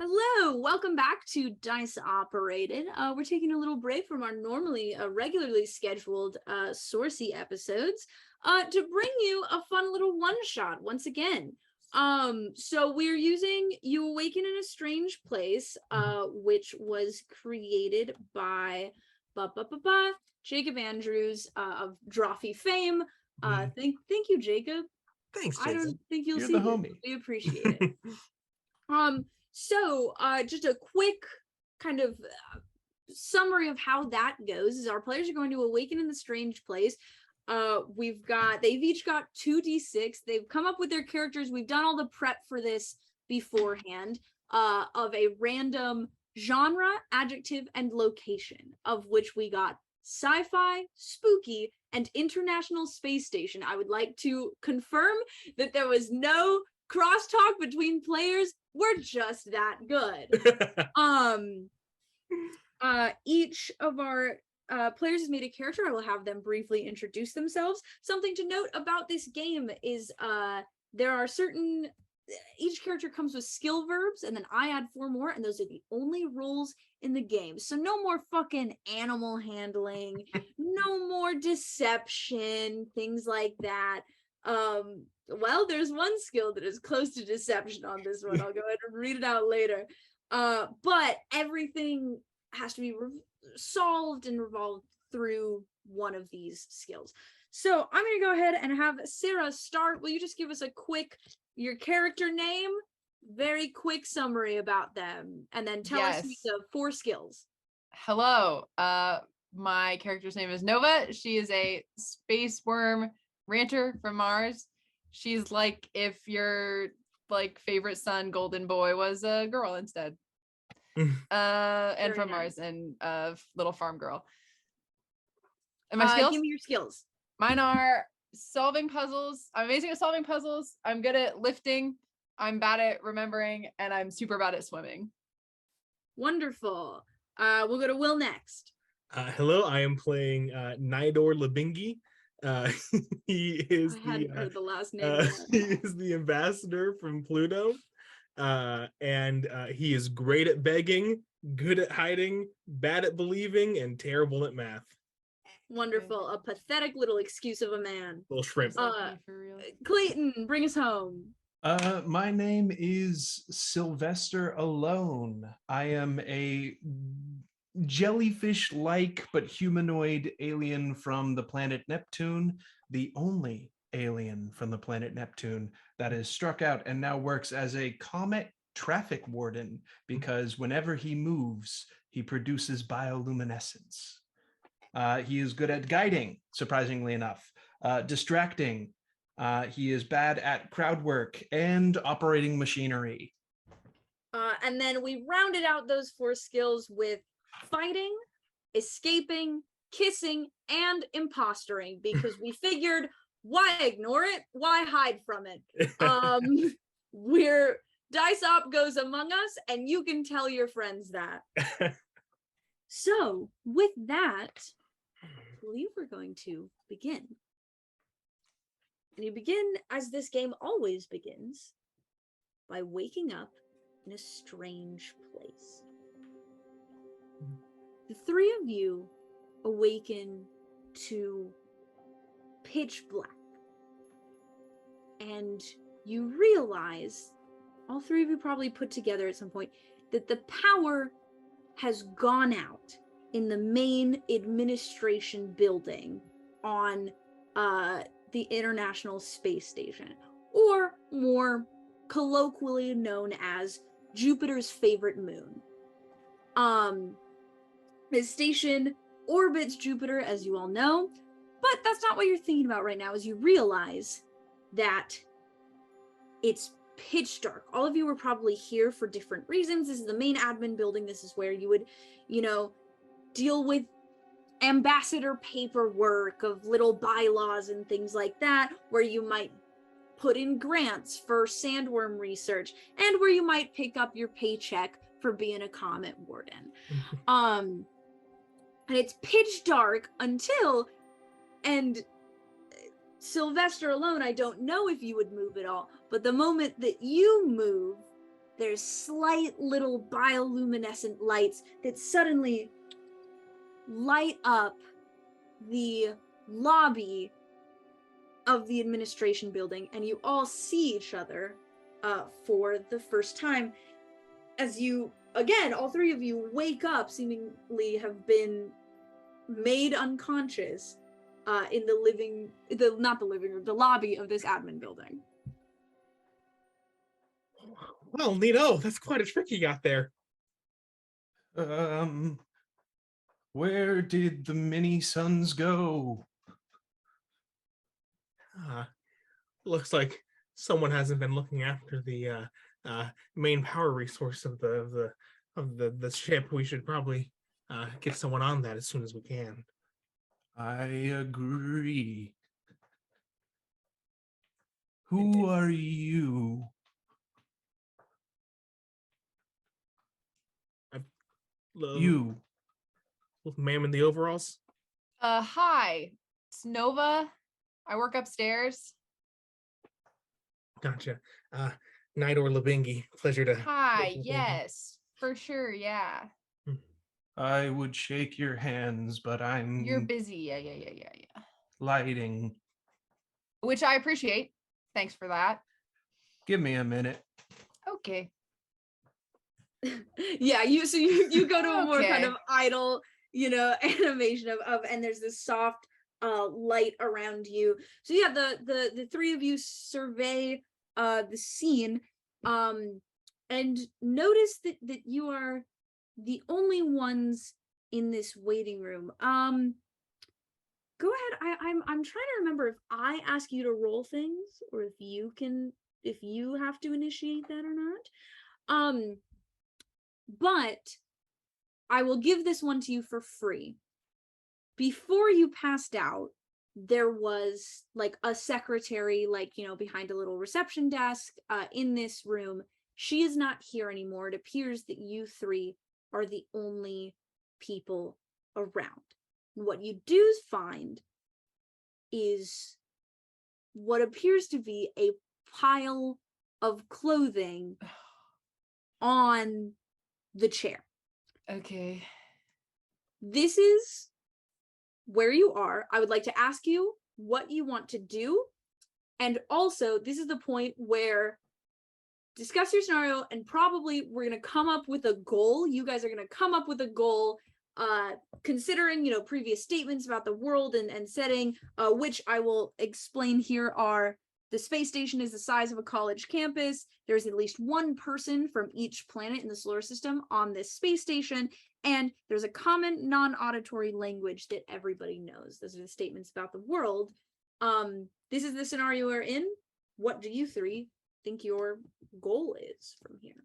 Hello, welcome back to Dice Operated. We're taking a little break from our normally regularly scheduled Sourcey episodes to bring you a fun little one-shot once again. So we're using You Awaken in a Strange Place, which was created by Jacob Andrews of Drawfy fame. Thank you, Jacob. Thanks, Jason. I don't think you'll You're see the this. homie. We appreciate it. So just a quick kind of summary of how that goes is our players are going to awaken in the strange place. They've each got 2d6. They've come up with their characters. We've done all the prep for this beforehand of a random genre, adjective, and location, of which we got sci-fi, spooky, and international space station. I would like to confirm that there was no crosstalk between players. We're just that good. Each of our players has made a character. I will have them briefly introduce themselves. Something to note about this game is there are each character comes with skill verbs, and then I add 4 more, and those are the only rules in the game. So no more fucking animal handling, no more deception, things like that. Well, there's one skill that is close to deception on this one. I'll go ahead and read it out later. But everything has to be solved and revolved through one of these skills. So I'm going to go ahead and have Sarah start. Will you just give us your character name, very quick summary about them, and then tell us the 4 skills. Hello. My character's name is Nova. She is a space worm ranter from Mars. She's like if your favorite son Golden Boy was a girl instead. And from Mars, and little farm girl. And my skills? Give me your skills. Mine are solving puzzles. I'm amazing at solving puzzles. I'm good at lifting. I'm bad at remembering, and I'm super bad at swimming. Wonderful. We'll go to Will next. Hello, I am playing Nidor Labingi. He is heard the last name. He is the ambassador from Pluto, and he is great at begging, good at hiding, bad at believing, and terrible at math. Wonderful. A pathetic little excuse of a man. Little shrimp. Clayton, bring us home. My name is Sylvester Alone. I am a jellyfish-like but humanoid alien from the planet Neptune, the only alien from the planet Neptune that is struck out and now works as a comet traffic warden, because whenever he moves, he produces bioluminescence. He is good at guiding, surprisingly enough, distracting. He is bad at crowd work and operating machinery. And then we rounded out those 4 skills with fighting, escaping, kissing, and impostering, because we figured, why ignore it? Why hide from it? Dice Op goes among us, and you can tell your friends that. So, with that, I believe we're going to begin. And you begin, as this game always begins, by waking up in a strange place. The 3 of you awaken to pitch black. And you realize, all 3 of you probably put together at some point, that the power has gone out in the main administration building on the International Space Station, or more colloquially known as Jupiter's favorite moon. The station orbits Jupiter, as you all know, but that's not what you're thinking about right now, as you realize that it's pitch dark. All of you were probably here for different reasons. This is the main admin building. This is where you would, deal with ambassador paperwork of little bylaws and things like that, where you might put in grants for sandworm research, and where you might pick up your paycheck for being a comet warden. And it's pitch dark until, and Sylvester Alone, I don't know if you would move at all, but the moment that you move, there's slight little bioluminescent lights that suddenly light up the lobby of the administration building, and you all see each other for the first time as you, again, all three of you wake up, seemingly have been made unconscious in the lobby of this admin building. Well, Nito, that's quite a trick you got there. Where did the mini suns go? Looks like someone hasn't been looking after the main power resource of the ship. We should probably get someone on that as soon as we can. I agree. Who are you? You. Ma'am in the overalls? Hi, it's Nova. I work upstairs. Gotcha. Nidor Labingi. Pleasure to... Hi, yes, for sure, yeah. I would shake your hands, but You're busy, yeah. lighting. Which I appreciate. Thanks for that. Give me a minute. Okay. Yeah, you go to a more kind Okay. of idle, animation of and there's this soft light around you. So yeah, the three of you survey the scene and notice that you are the only ones in this waiting room. Go ahead. I'm trying to remember if I ask you to roll things or if you have to initiate that or not. But I will give this one to you for free. Before you passed out, there was like a secretary, behind a little reception desk in this room. She is not here anymore. It appears that you three are the only people around. And what you do find is what appears to be a pile of clothing on the chair. Okay. This is where you are. I would like to ask you what you want to do. And also, this is the point where discuss your scenario and probably we're going to come up with a goal. You guys are going to come up with a goal considering, previous statements about the world and setting, which I will explain here are the space station is the size of a college campus. There's at least one person from each planet in the solar system on this space station. And there's a common non-auditory language that everybody knows. Those are the statements about the world. This is the scenario we're in. What do you three think your goal is from here?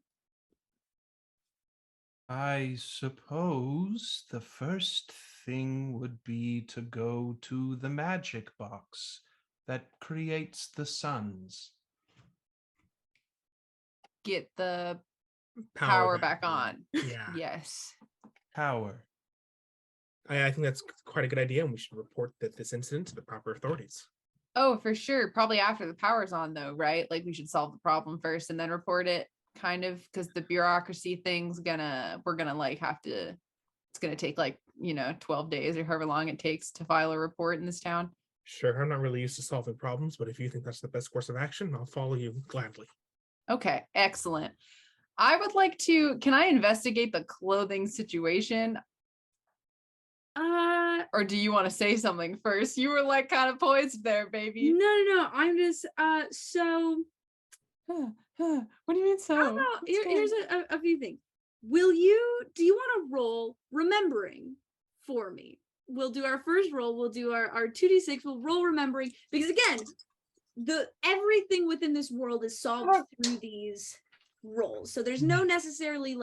I suppose the first thing would be to go to the magic box that creates the suns. Get the power back on. Yeah. Yes. Power. I think that's quite a good idea, and we should report this incident to the proper authorities. Oh, for sure. Probably after the power's on, though, right? Like, we should solve the problem first and then report it, kind of, because the bureaucracy thing's we're gonna it's gonna take 12 days or however long it takes to file a report in this town. Sure, I'm not really used to solving problems, but if you think that's the best course of action, I'll follow you gladly. Okay, excellent. I would like to, can I investigate the clothing situation? Or do you want to say something first? You were kind of poised there, baby. No. I'm just, so. What do you mean so? I don't know. Here's a few things. Do you want to roll remembering for me? We'll do our first roll. We'll do our 2d6. We'll roll remembering because again, everything within this world is solved through these rolls. So there's no necessarily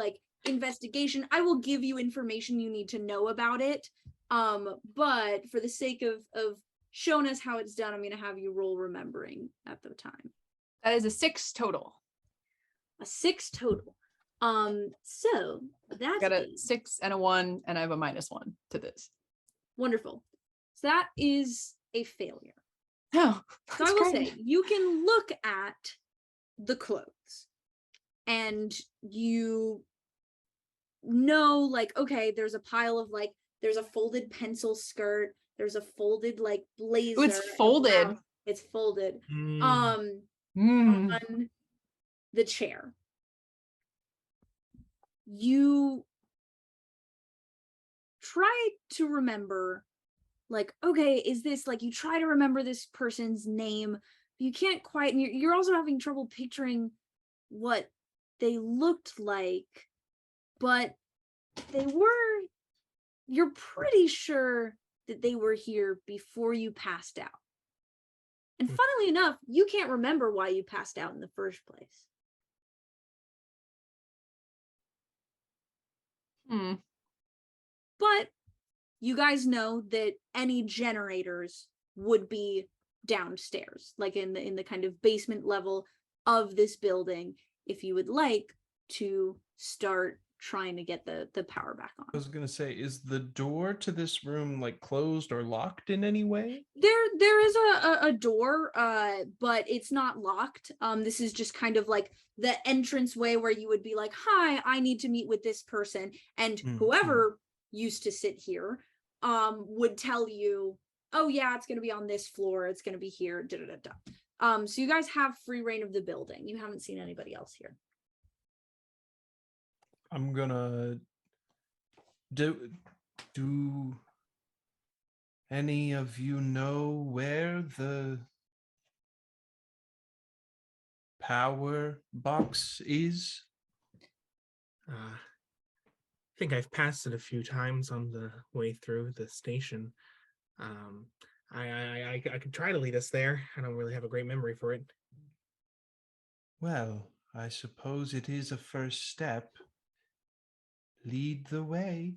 investigation. I will give you information you need to know about it. But for the sake of showing us how it's done, I'm going to have you roll remembering at the time. That is a 6 total. A 6 total. So that's got a 6 and a 1, and I have a -1 to this. Wonderful. So that is a failure. Oh, so I will say you can look at the clothes and you know, like, okay, there's a pile of like, there's a folded pencil skirt, there's a folded like blazer. Ooh, it's folded. It's folded. Mm. On the chair. You try to remember, like, okay, is this like, you try to remember this person's name, but you can't quite, and you're also having trouble picturing what they looked like, but you're pretty sure that they were here before you passed out. And funnily enough, you can't remember why you passed out in the first place. But you guys know that any generators would be downstairs, like in the kind of basement level of this building, if you would like to start trying to get the power back on. I was gonna say, is the door to this room like closed or locked in any way? There is a door, but it's not locked. This is just kind of like the entrance way where you would be like, hi, I need to meet with this person, and whoever used to sit here would tell you, oh yeah, it's gonna be on this floor, it's gonna be here, da da da da. So you guys have free reign of the building. You haven't seen anybody else here. I'm gonna do any of you know where the power box is? I think I've passed it a few times on the way through the station. I could try to lead us there. I don't really have a great memory for it. Well, I suppose it is a first step. Lead the way.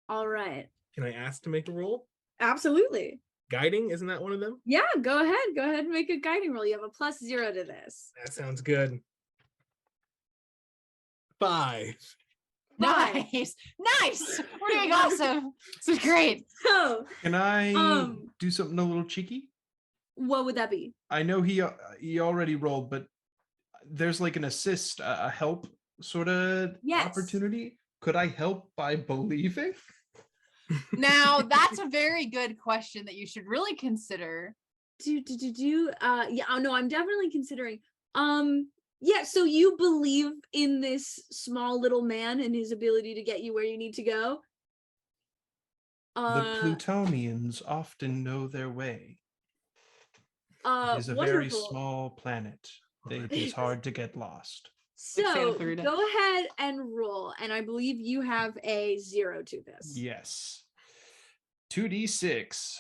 All right. Can I ask to make a roll? Absolutely. Guiding, isn't that one of them? Yeah, go ahead and make a guiding roll. You have a +0 to this. That sounds good. 5. Nice. We're doing awesome. This is great. So Can I do something a little cheeky? what would that be? I know he already rolled, but there's like an assist, a help sort of opportunity. Could I help by believing? Now that's a very good question that you should really consider. Yeah, oh no, I'm definitely considering. Yeah, so you believe in this small little man and his ability to get you where you need to go? The Plutonians often know their way. It is a very small planet. It is hard to get lost. So go ahead and roll, and I believe you have a 0 to this. Yes. 2d6.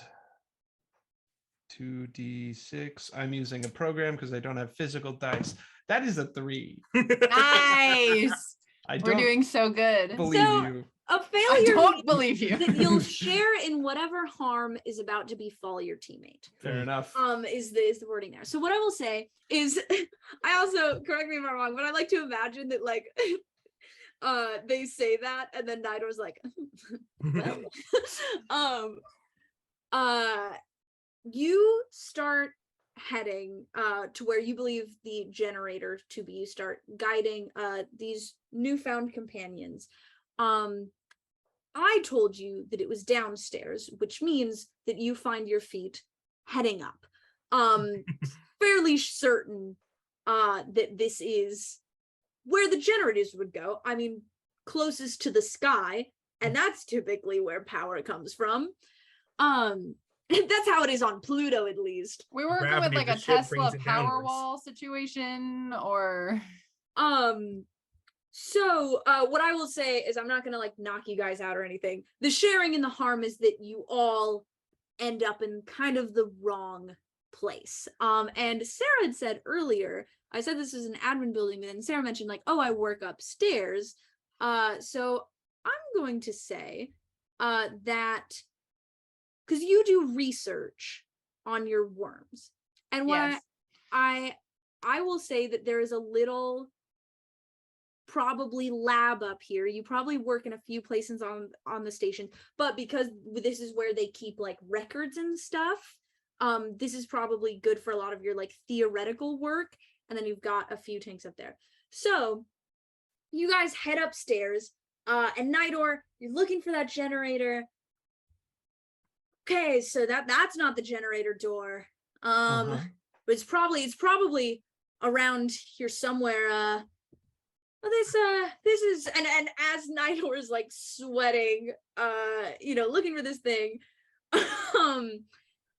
2d6. I'm using a program because I don't have physical dice. That is a 3. Nice. We're doing so good. Believe you. A failure. I don't believe you. That you'll share in whatever harm is about to befall your teammate. Fair enough. Is the wording there. So what I will say is, I also, correct me if I'm wrong, but I like to imagine that like they say that and then Nidor's like, well. You start heading to where you believe the generator to be. You start guiding these newfound companions. I told you that it was downstairs, which means that you find your feet heading up. Fairly certain that this is where the generators would go. I mean, closest to the sky, and that's typically where power comes from. That's how it is on Pluto, at least. We were working with like a Tesla Powerwall situation, or so what I will say is, I'm not gonna like knock you guys out or anything. The sharing and the harm is that you all end up in kind of the wrong place. And Sarah had said earlier, I said this is an admin building, but then Sarah mentioned like, oh, I work upstairs. So I'm going to say that because you do research on your worms, and what I will say that there is a little probably lab up here. You probably work in a few places on the station, but because this is where they keep like records and stuff, this is probably good for a lot of your like theoretical work. and then you've got a few tanks up there. So you guys head upstairs, and Nidor, you're looking for that generator. Okay, so that's not the generator door. But it's probably around here somewhere. This is and as Nidor is like sweating, looking for this thing,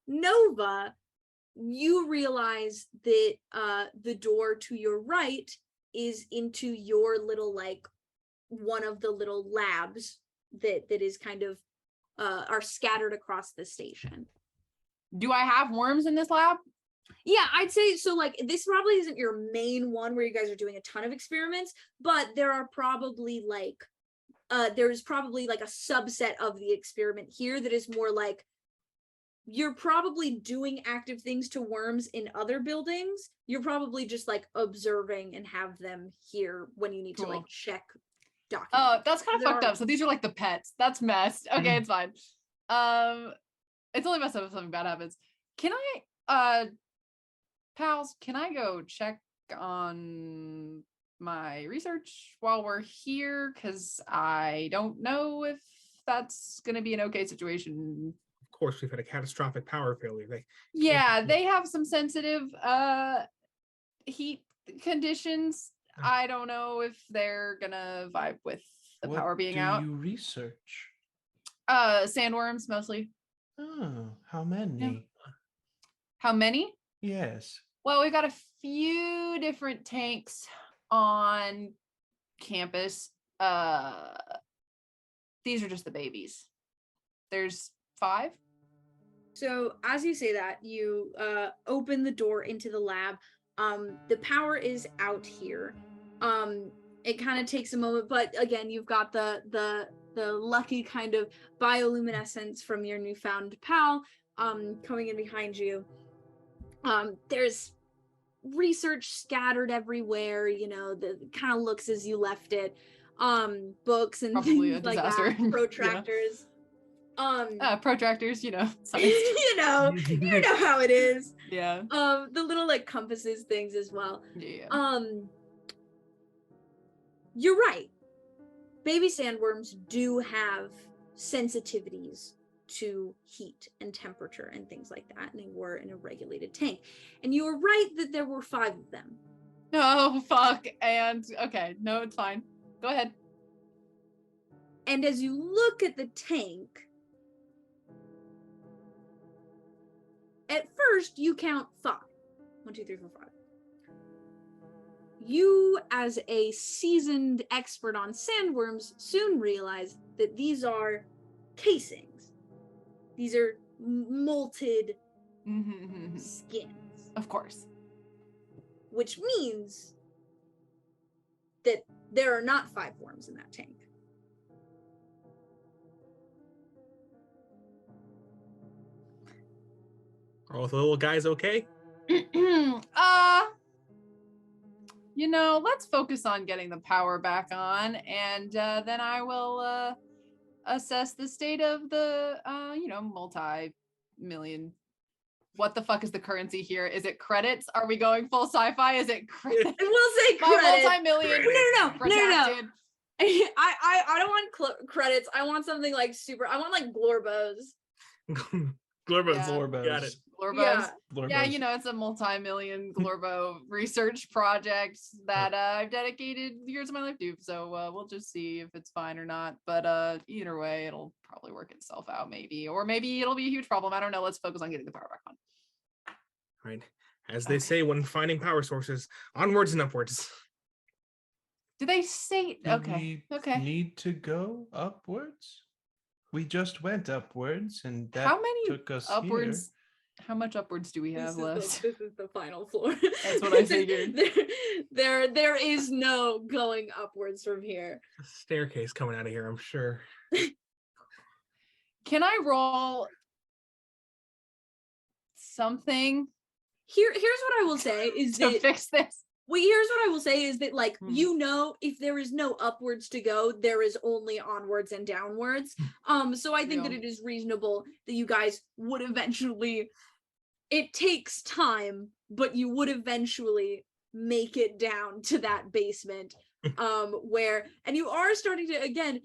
Nova, you realize that the door to your right is into your little, like, one of the little labs that is kind of are scattered across the station. Do I have worms in this lab? Yeah, I'd say so. Like, this probably isn't your main one where you guys are doing a ton of experiments, but there are probably like there's probably like a subset of the experiment here that is more like you're probably doing active things to worms in other buildings. You're probably just like observing and have them here when you need to like check documents. Oh, that's kind of fucked up. So these are like the pets. That's messed. Okay, it's fine. It's only messed up if something bad happens. Can I pals, can I go check on my research while we're here? Because I don't know if that's going to be an okay situation. Of course, we've had a catastrophic power failure. They have some sensitive heat conditions. I don't know if they're going to vibe with the power being out. What do you research? Sandworms, mostly. Oh, how many? Yeah. How many? Yes. Well, we've got a few different tanks on campus. These are just the babies. There's 5. So as you say that, you open the door into the lab. The power is out here. It kind of takes a moment, but again, you've got the lucky kind of bioluminescence from your newfound pal coming in behind you. There's research scattered everywhere, the kind of looks as you left it. Books and probably things a like disaster. that, protractors. Protractors, science. you know how it is. Yeah. The little like compasses things as well. Yeah. You're right. Baby sandworms do have sensitivities to heat and temperature and things like that, and they were in a regulated tank. And you were right that there were 5 of them. Oh, fuck. And okay, no, it's fine. Go ahead. And as you look at the tank, at first you count 5. 1, 2, 3, 4, 5. You, as a seasoned expert on sandworms, soon realize that these are casings. These are molted skins. Of course. Which means that there are not 5 worms in that tank. Are all the little guys okay? Let's focus on getting the power back on, and then I will assess the state of the multi-million. What the fuck is the currency here? Is it credits? Are we going full sci-fi? Is it credits? We'll say credits. Multi-million. No. Redacted. I don't want credits. I want something like super. I want like Glorbos. Glorbos. Yeah. Glorbos. Got it. Glorbos. Glorbos. Yeah, it's a multi-million Glorbo research project that I've dedicated years of my life to. So we'll just see if it's fine or not. But either way, it'll probably work itself out, maybe. Or maybe it'll be a huge problem. I don't know. Let's focus on getting the power back on. Right. As they say when finding power sources, onwards and upwards. Do they say... We Okay. need to go upwards? We just went upwards, and that How many took us upwards? How much upwards do we have left? This is the final floor. That's what I figured. There is no going upwards from here. A staircase coming out of here, I'm sure. Can I roll something Here's what I will say is to that fix this? well, here's what I will say is that, like, if there is no upwards to go, there is only onwards and downwards. So I think that it is reasonable that you guys would eventually, it takes time, but you would eventually make it down to that basement, and you are starting to again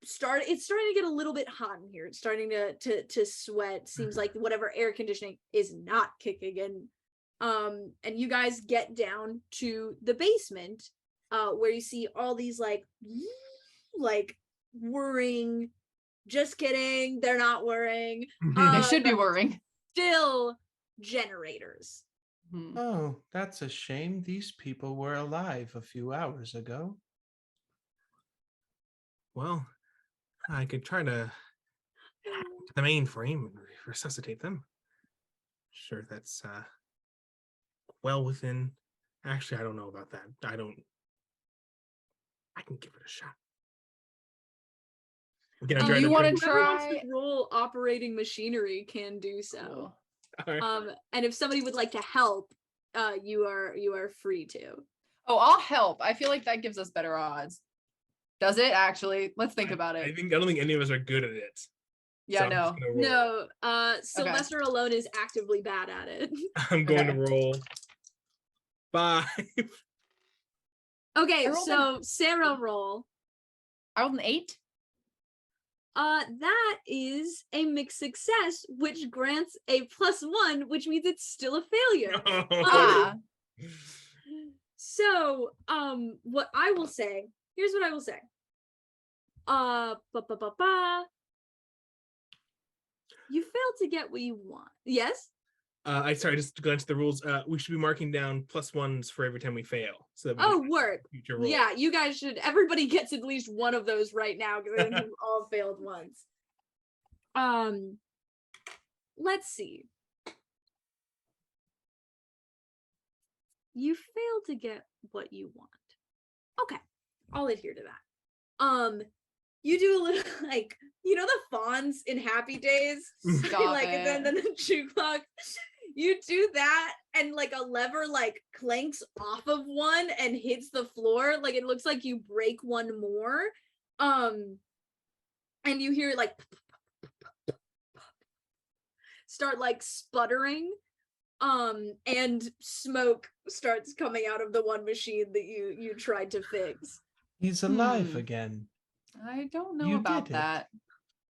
it's starting to get a little bit hot in here. It's starting to sweat. Seems like whatever air conditioning is not kicking in. And you guys get down to the basement, where you see all these like whirring. Just kidding, they're not whirring. They should be whirring. Still generators. Oh, that's a shame. These people were alive a few hours ago. Well, I could try to hack into the mainframe and resuscitate them. Sure, that's well within. Actually, I don't know about that. I can give it a shot. Again, Do you want to Whoever wants try? to roll operating machinery can do so. Cool. And if somebody would like to help, you are free to. Oh, I'll help. I feel like that gives us better odds. Does it actually? Let's think about I it. don't think any of us are good at it. Yeah, so I'm no. just gonna roll. No, Sylvester alone is actively bad at it. I'm going Okay. to roll 5. Okay, I rolled so Sarah roll. I rolled an 8. That is a mixed success, which grants a +1, which means it's still a failure. Ah. So, what I will say, here's what I will say. You failed to get what you want. Yes? I just glanced at the rules. We should be marking down +1s for every time we fail. So that we Oh, can work. future rolls. Yeah, you guys should. Everybody gets at least one of those right now because I think you've all failed once. Let's see. You failed to get what you want. Okay, I'll adhere to that. You do a little like the fawns in Happy Days, Stop like it. and then the chew clock. You do that, and like a lever like clanks off of one and hits the floor. Like it looks like you break one more. And you hear it like start like sputtering. And smoke starts coming out of the one machine that you tried to fix. He's alive Hmm. again. I don't know You about did it. that.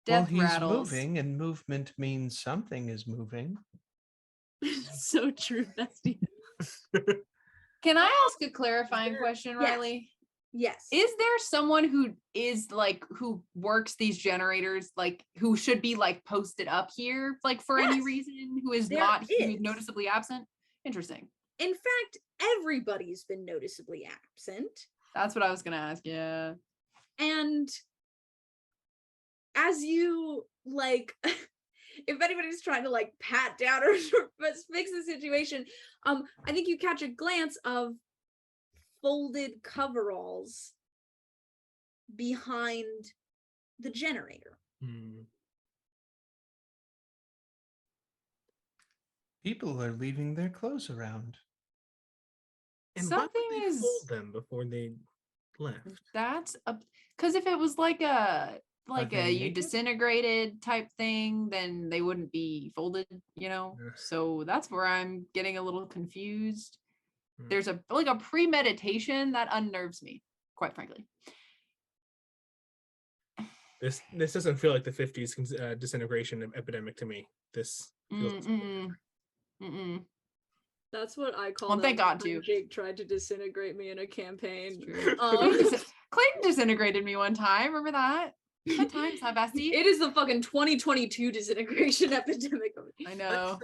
Well, Death he's rattles. moving, and movement means something is moving. So true, bestie. Can I ask a clarifying question, Yes. Riley? Yes. Is there someone who is like who works these generators, like who should be like posted up here, like for any Yes. reason, who is There not who is. is noticeably absent? Interesting. In fact, everybody's been noticeably absent. That's what I was gonna ask. Yeah. And as you like if anybody's trying to like pat down or fix the situation, I think you catch a glance of folded coveralls behind the generator. People are leaving their clothes around. And Something why would they is- fold them before they left? That's a because if it was like a they you naked? disintegrated type thing, then they wouldn't be folded, Yeah. So that's where I'm getting a little confused. Hmm. There's a like a premeditation that unnerves me, quite frankly. This doesn't feel like the 50s disintegration epidemic to me. This feels Mm-mm. That's what I call Well, them thank God, when too. Jake tried to disintegrate me in a campaign. True. Um, Clayton disintegrated me one time. Remember that? Good times, huh, bestie? It is the fucking 2022 disintegration epidemic. I know.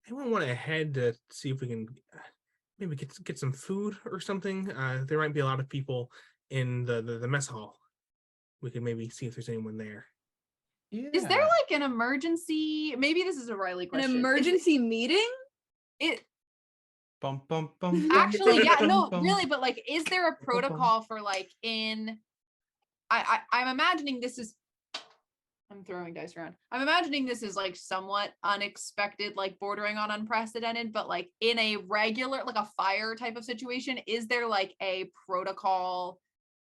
Anyone want to head to see if we can maybe get some food or something? There might be a lot of people in the mess hall. We could maybe see if there's anyone there. Yeah. Is there like an emergency? Maybe this is a Riley An question. emergency meeting? It Bum, bum, bum, actually, yeah, bum, no, bum. really, but like, is there a protocol for like in? I'm imagining this is. I'm throwing dice around. I'm imagining this is like somewhat unexpected, like bordering on unprecedented, but like in a regular, like a fire type of situation, is there like a protocol?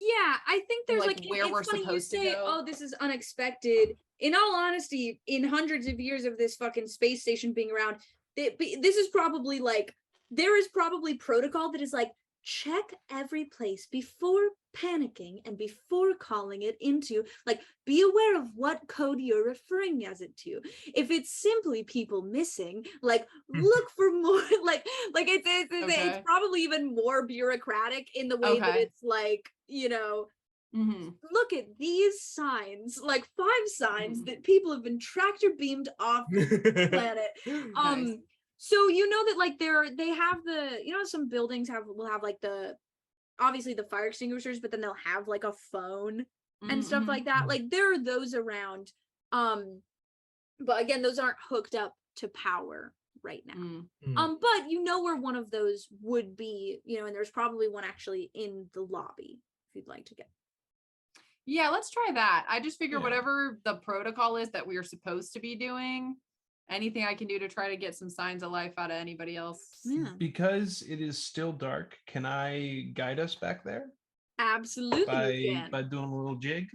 Yeah, I think there's Like, like, where it's we're funny supposed to you say, go. oh, this is unexpected. In all honesty, in hundreds of years of this fucking space station being around, this is probably like, there is probably protocol that is like, check every place before panicking and before calling it into, like, be aware of what code you're referring as it to. If it's simply people missing, like, look for more, it's probably even more bureaucratic in the way that it's like, you know, look at these signs, like 5 signs that people have been tractor beamed off the planet. Nice. So you know that like they have the, you know, some buildings will have like obviously the fire extinguishers, but then they'll have like a phone and stuff like that. Like there are those around. But again, those aren't hooked up to power right now. But you know where one of those would be, you know, and there's probably one actually in the lobby if you'd like to get. Yeah, let's try that. I just figure whatever the protocol is that we are supposed to be doing, anything I can do to try to get some signs of life out of anybody else. Yeah. Because it is still dark, can I guide us back there? Absolutely, you can. By doing a little jig?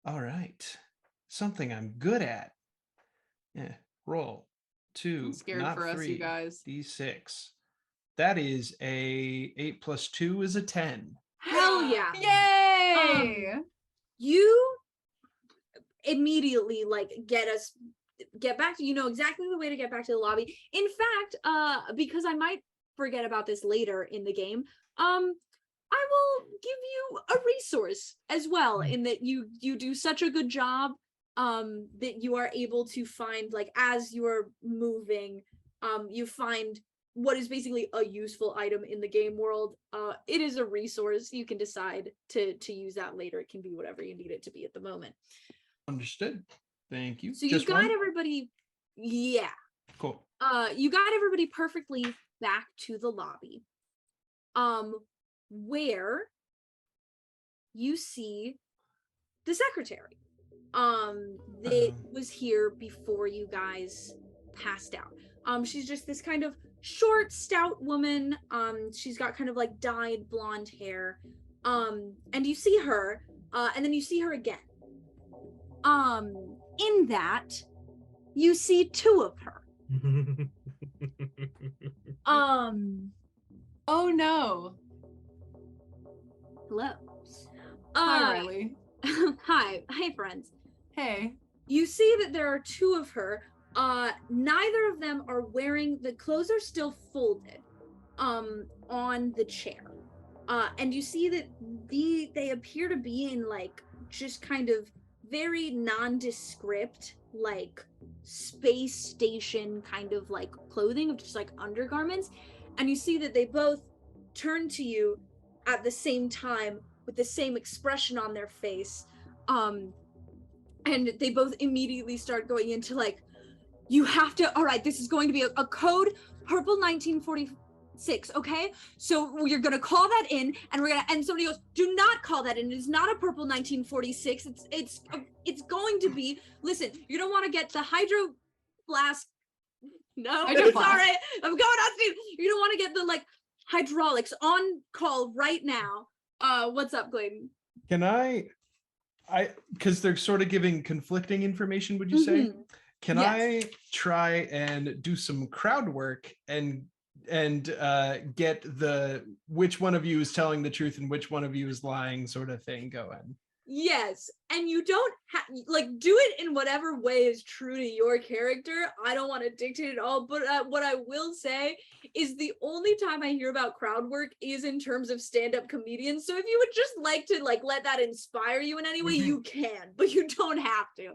All right. Something I'm good at. Yeah. Roll 2, I'm scared not for 3, us, you guys. D6. That is a 8 plus 2 is a 10. Hell yeah. Yay! You immediately like get back to, you know exactly the way to get back to the lobby. In fact, because I might forget about this later in the game, I will give you a resource as well, in that you do such a good job that you are able to find, like, as you're moving, you find what is basically a useful item in the game world. It is a resource. You can decide to use that later. It can be whatever you need it to be at the moment. Understood. Thank you. So you Just guide one? everybody. Yeah. Cool. You guide everybody perfectly back to the lobby. Where you see the secretary. That was here before you guys passed out. She's just this kind of short, stout woman. She's got kind of like dyed blonde hair. And you see her, and then you see her again. In that, you see 2 of her. Oh no. Hello. Hi, Riley. Hi, friends. Hey. You see that there are 2 of her. Neither of them are wearing, the clothes are still folded on the chair. And you see that they appear to be in like just kind of very nondescript, like space station kind of like clothing of just like undergarments. And you see that they both turn to you at the same time with the same expression on their face. And they both immediately start going into like, you have to, all right, this is going to be a code purple 1946, okay? So you're gonna call that in, and somebody goes, do not call that in. It is not a purple 1946. It's going to be, listen, you're gonna want to get the hydro flask. No, Hydro flask. sorry, I'm going on Steve. You're gonna want to get the like hydraulics on call right now. What's up, Clayton? Can I because they're sort of giving conflicting information, would you say? Can Yes. I try and do some crowd work and get the which one of you is telling the truth and which one of you is lying sort of thing going? Yes, and you don't like do it in whatever way is true to your character. I don't want to dictate it all, but what I will say is the only time I hear about crowd work is in terms of stand-up comedians. So if you would just like to like let that inspire you in any way, you can, but you don't have to.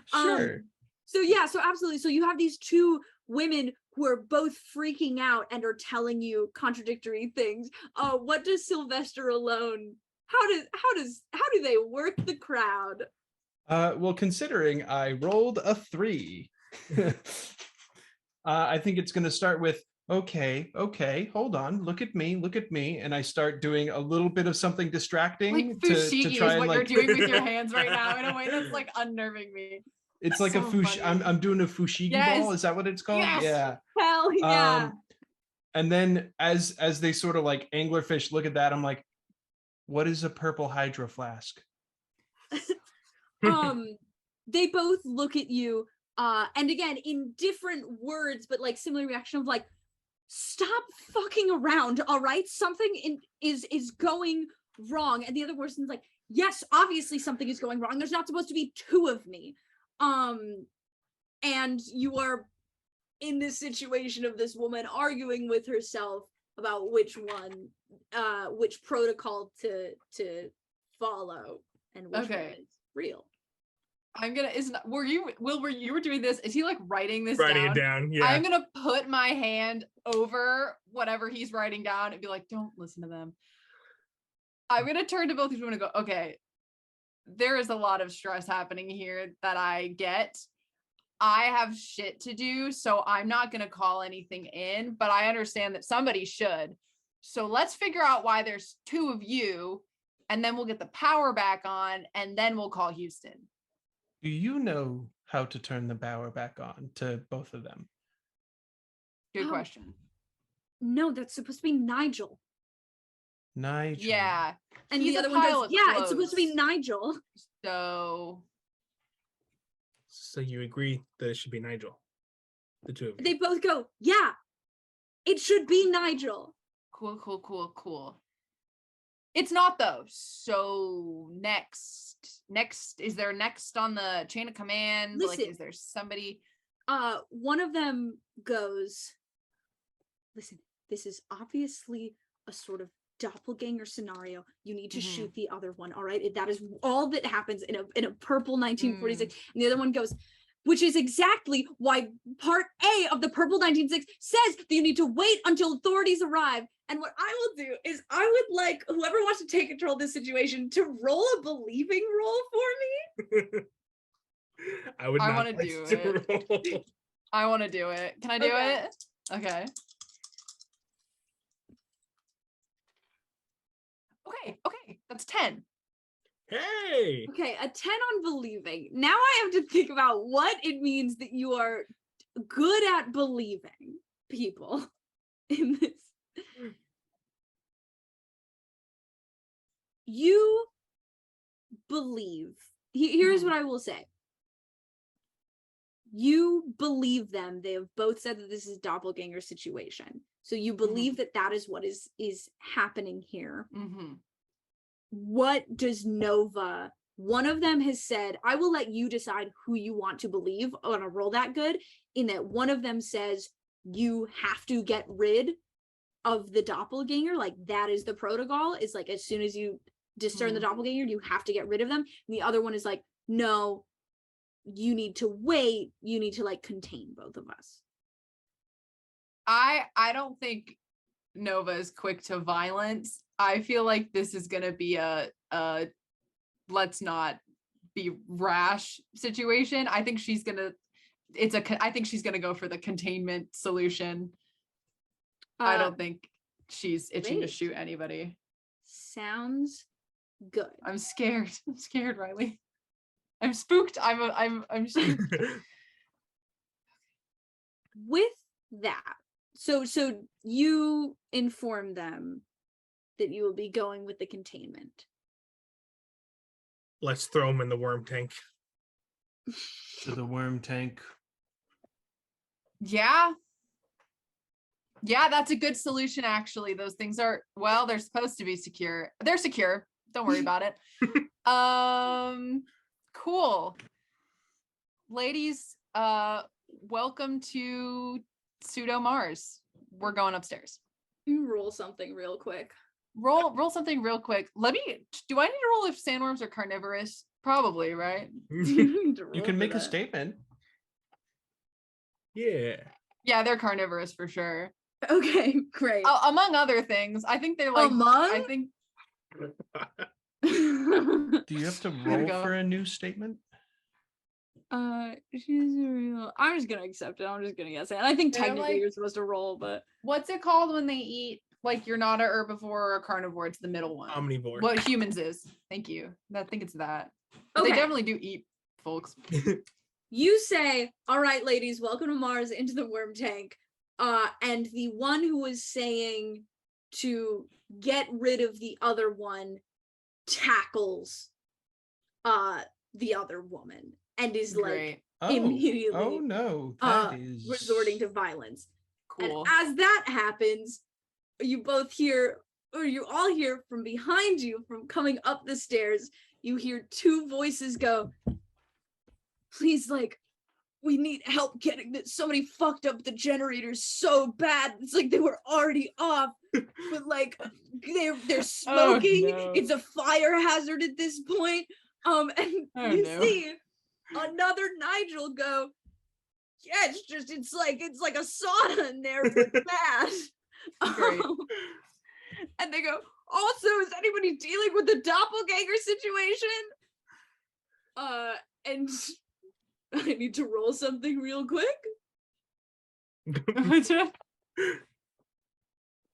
Sure. So yeah, so absolutely. So you have these 2 women who are both freaking out and are telling you contradictory things. What does Sylvester alone? How do they work the crowd? Well, considering I rolled a 3, I think it's going to start with, okay, hold on, look at me, and I start doing a little bit of something distracting Like to fushigi try is and what like you're doing with your hands right now in a way that's like unnerving me. it's like So a fush. funny. I'm doing a fushigi Yes. ball. Is that what it's called? Yes. Yeah. Hell yeah. And then as they sort of like anglerfish look at that, I'm like, what is a purple hydro flask? They both look at you, And again, in different words, but like similar reaction of like, stop fucking around, all right? Something is going wrong. And the other person's like, yes, obviously something is going wrong. There's not supposed to be two of me. And you are in this situation of this woman arguing with herself about which protocol to follow and which one is real. I'm gonna were you were doing this? Is he like writing this Writing down? it down, yeah. I'm gonna put my hand over whatever he's writing down and be like, don't listen to them. I'm gonna turn to both these women and go, okay, there is a lot of stress happening here that I get. I have shit to do, so I'm not gonna call anything in, but I understand that somebody should. So let's figure out why there's two of you, and then we'll get the power back on, and then we'll call Houston. Do you know how to turn the power back on to both of them? Good question. No, that's supposed to be Nigel. Nigel. Yeah. And He's the a other one pile goes, of yeah, it's supposed to be clothes. Nigel. So you agree that it should be Nigel? The two of you. They both go, yeah, it should be Nigel. Cool. It's not though. So next, is there next on the chain of command? Listen, like, is there somebody? One of them goes, listen, this is obviously a sort of doppelganger scenario. You need to shoot the other one, all right? That is all that happens in a purple 1946. And the other one goes, which is exactly why part A of the purple 1906 says that you need to wait until authorities arrive. And what I will do is I would like whoever wants to take control of this situation to roll a believing roll for me. I would not wanna like do to roll. I want to do it. Can I do Okay. it? Okay. Okay. That's 10. Hey! Okay, a 10 on believing. Now I have to think about what it means that you are good at believing people in this. You believe. Here's what I will say. You believe them. They have both said that this is a doppelganger situation. So you believe that is what is happening here. What does Nova... One of them has said, I will let you decide who you want to believe on a roll that good, in that one of them says you have to get rid of the doppelganger. Like, that is the protocol. Is like, as soon as you discern the doppelganger, you have to get rid of them. And the other one is like, no, you need to wait. You need to like contain both of us. I don't think Nova is quick to violence. I feel like this is going to be a let's not be rash situation. I think she's going to go for the containment solution. I don't think she's itching to shoot anybody. Sounds good. I'm scared. Riley. I'm spooked. I'm spooked. With that, so you inform them that you will be going with the containment. Let's throw him in the worm tank. To the worm tank. Yeah, that's a good solution, actually. Those things are, well, they're supposed to be secure. They're secure. Don't worry about it. Cool. Ladies, welcome to Pseudo Mars. We're going upstairs. You roll something real quick. Roll something real quick. Do I need to roll if sandworms are carnivorous? Probably, right? You can make a statement. Yeah. Yeah, they're carnivorous for sure. Okay, great. Among other things, I think they're like. I think. Do you have to roll go. for a new statement? She's real. I'm just gonna accept it. I'm just gonna guess it. And I think They're technically like- you're supposed to roll, but What's it called when they eat? Like, you're not a herbivore or a carnivore. It's the middle one. Omnivore. What humans is. Thank you. I think it's that. But okay. they definitely do eat folks. You say, all right, ladies, welcome to Mars into the worm tank. And the one who was saying to get rid of the other one tackles the other woman and is Great. like immediately Oh no, that is resorting to violence. Cool. And as that happens, you both hear, or you all hear from behind you, from coming up the stairs, you hear two voices go, please, like, we need help getting this. Somebody fucked up the generators so bad. It's like they were already off, but like they're smoking. no. It's a fire hazard at this point. And you see another Nigel go, yeah, it's like a sauna in there, but bad. Great. And they go, also, is anybody dealing with the doppelganger situation? And I need to roll something real quick.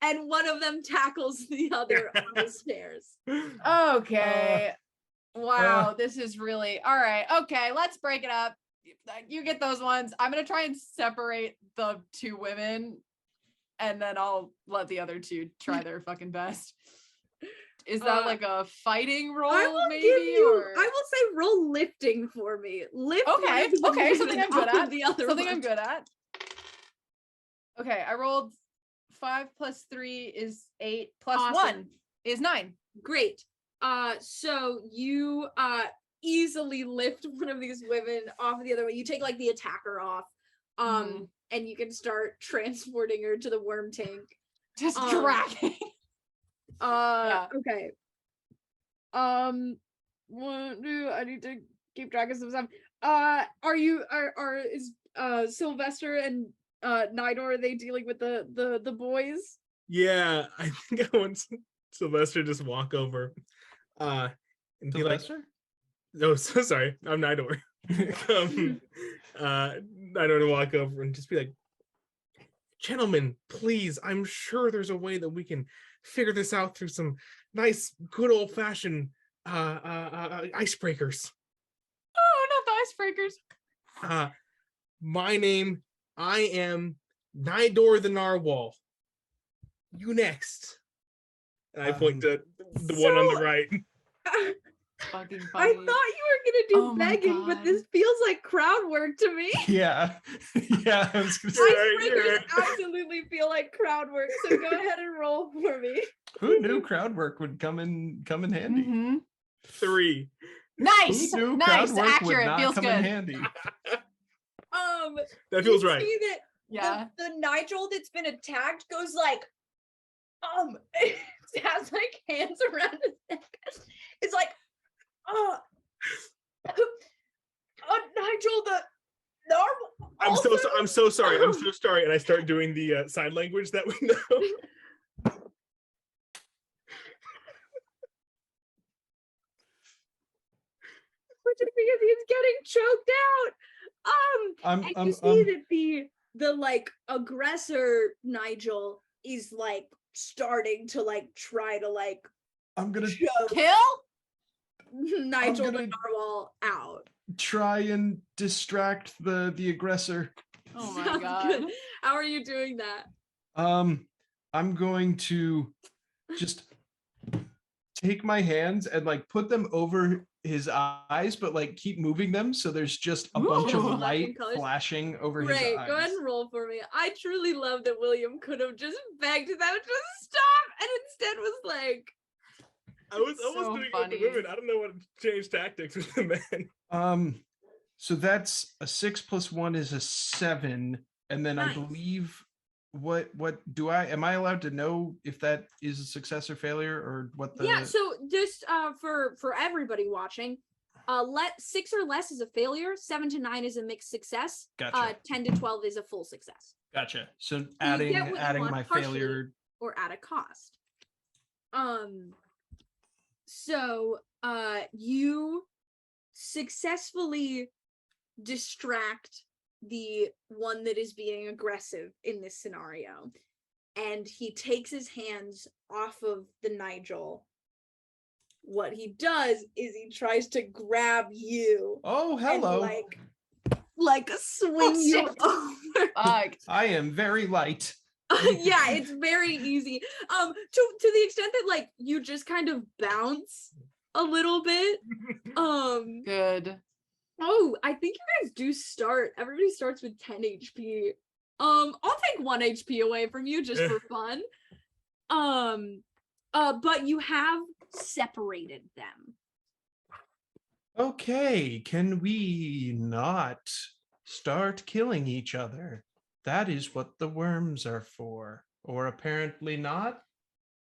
And one of them tackles the other on the stairs. Okay. Wow, this is really all right. Okay, let's break it up. You get those ones. I'm gonna try and separate the two women, and then I'll let the other two try their fucking best. Is that like a fighting roll? I will maybe, give you. or... I will say roll lifting for me. Lift. Okay. Okay. Something I'm good at. The other Something one. I'm good at. Okay, I rolled 5 + 3 is 8 plus Awesome. 1 is 9. Great. So you easily lift one of these women off of the other one. You take like the attacker off, and you can start transporting her to the worm tank. Just dragging. Okay. I need to keep track of some stuff. Is Sylvester and Nidor, are they dealing with the boys? Yeah, I think I want Sylvester just walk over and be like, oh, so sorry, I'm Nidor. Nidor to walk over and just be like, gentlemen, please, I'm sure there's a way that we can figure this out through some nice, good old-fashioned icebreakers. Oh, not the icebreakers. My name, I am Nidor the Narwhal. You next. And I point to the one on the right. Fucking funny. I thought you were gonna do begging, but this feels like crowd work to me. Yeah. Yeah, I was gonna say. Icebreakers absolutely feel like crowd work, so go ahead and roll for me. Who knew crowd work would come in handy? Mm-hmm. 3. Nice. Who knew Nice. crowd work Accurate. would not Feels come good. in handy? That feels you right. See that Yeah. the Nigel that's been attacked goes like, it has like hands around his neck. It's like, Nigel the Narwhal. I'm so sorry. I'm so sorry. And I start doing the sign language that we know. Which is because he's getting choked out. And you see that the like aggressor Nigel is like starting to like try to like I'm gonna choke Kill? Nigel the Narwhal out. try and distract the aggressor. Oh my Sounds god. good. How are you doing that? I'm going to just take my hands and like put them over his eyes, but like keep moving them so there's just a bunch of Ooh. light Colors. flashing over his Great, eyes. go ahead and roll for me. I truly love that William could have just begged them to stop and instead was like, I was So almost doing it with the funny. women. I don't know what to change tactics with the men. So that's a 6 + 1 is a 7, and then Nice. I believe what do I am I allowed to know if that is a success or failure or what the yeah, so just for everybody watching, 6 or less is a failure, 7 to 9 is a mixed success, Gotcha. 10 to 12 is a full success, Gotcha. So you adding get what you want my partially. failure. or at a cost. So you successfully distract the one that is being aggressive in this scenario, and he takes his hands off of the Nigel. What he does is he tries to grab you Oh, and hello. like swing you shit. over. Fuck. I am very light. Yeah, it's very easy. To the extent that like you just kind of bounce a little bit. Good. Oh, I think you guys do start. Everybody starts with 10 HP. I'll take 1 HP away from you just for fun. But you have separated them. Okay, can we not start killing each other? That is what the worms are for. Or apparently not.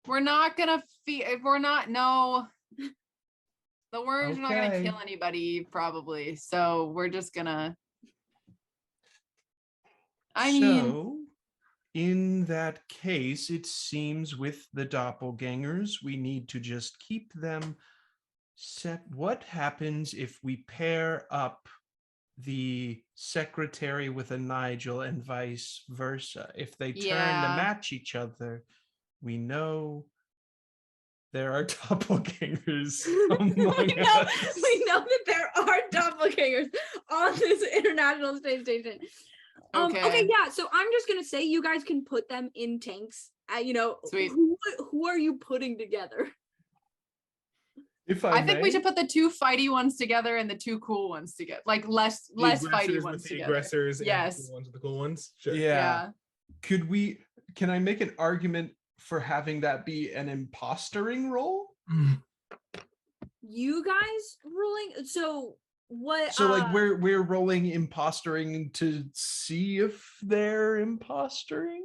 We're not gonna we're not, no. The worms are not gonna Okay. kill anybody, probably. So we're just gonna. I mean, So, in that case, it seems with the doppelgangers, we need to just keep them set. What happens if we pair up the secretary with a Nigel and vice versa? If they turn to yeah. match each other, we know there are doppelgangers among us. We know that there are doppelgangers on this international space station. Okay, yeah. So I'm just gonna say you guys can put them in tanks. Sweet. Who are you putting together? If I think we may. should put the 2 fighty ones together and the 2 cool ones together. Like less The fighty aggressors ones with the together. aggressors Yes. and the ones with the cool ones. Sure. Yeah. Can I make an argument for having that be an impostering role? You guys ruling. So what? So like we're rolling impostering to see if they're impostering?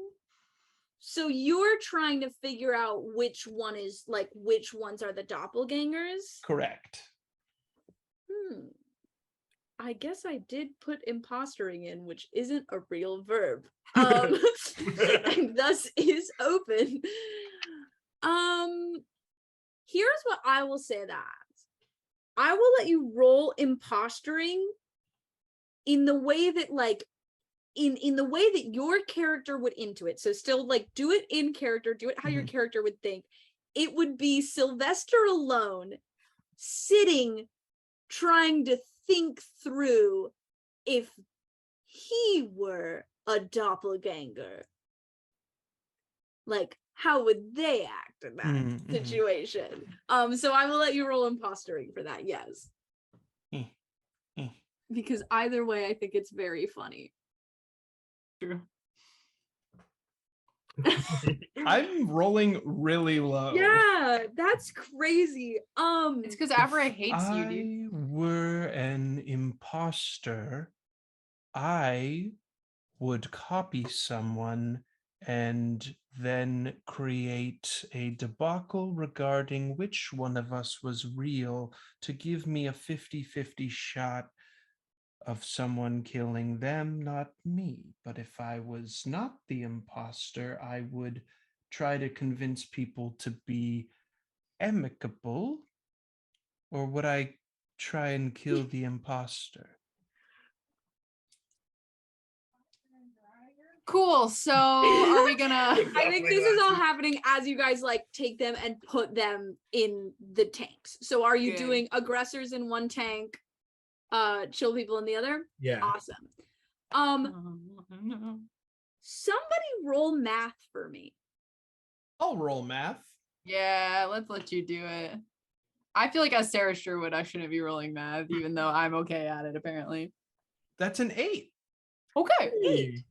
So you're trying to figure out which ones are the doppelgangers? Correct. I guess I did put impostering in, which isn't a real verb. And thus is open. Here's what I will say that. I will let you roll impostering in the way that in the way that your character would intuit. So still do it in character, do it how your character would think. It would be Sylvester alone sitting trying to think through if he were a doppelganger. How would they act in that situation? So I will let you roll impostering for that, yes. Because either way, I think it's very funny. True. I'm rolling really low. Yeah, that's crazy. It's because Avra hates you, dude. If I were an imposter, I would copy someone and then create a debacle regarding which one of us was real to give me a 50-50 shot of someone killing them, not me. But if I was not the imposter, I would try to convince people to be amicable. Or would I try and kill the imposter? Cool. So are we gonna? I think this is all happening as you guys take them and put them in the tanks. So are you doing aggressors in one tank, chill people in the other? Yeah. Awesome. Somebody roll math for me. I'll roll math. Yeah, let's let you do it. I feel like as Sarah Sherwood, I shouldn't be rolling math, even though I'm okay at it, apparently. That's an 8. Okay. Hey.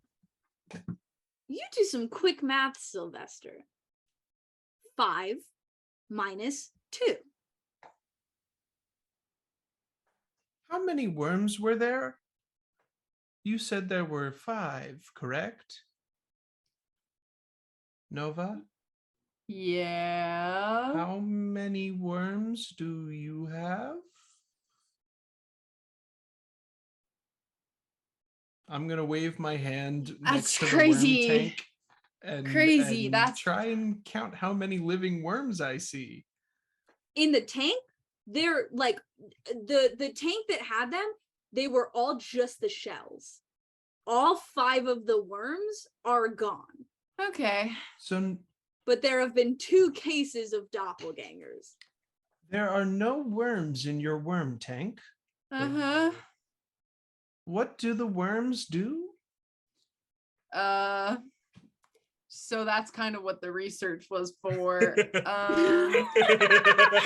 You do some quick math, Sylvester. 5 minus 2. How many worms were there? You said there were 5, correct? Nova? Yeah. How many worms do you have? I'm gonna wave my hand next to crazy. the worm tank and Crazy. That's try and count how many living worms I see. In the tank, they're the tank that had them, they were all just the shells. All 5 of the worms are gone. okay. So But there have been 2 cases of doppelgangers. there are no worms in your worm tank. Uh-huh. What do the worms do? So that's kind of what the research was for. So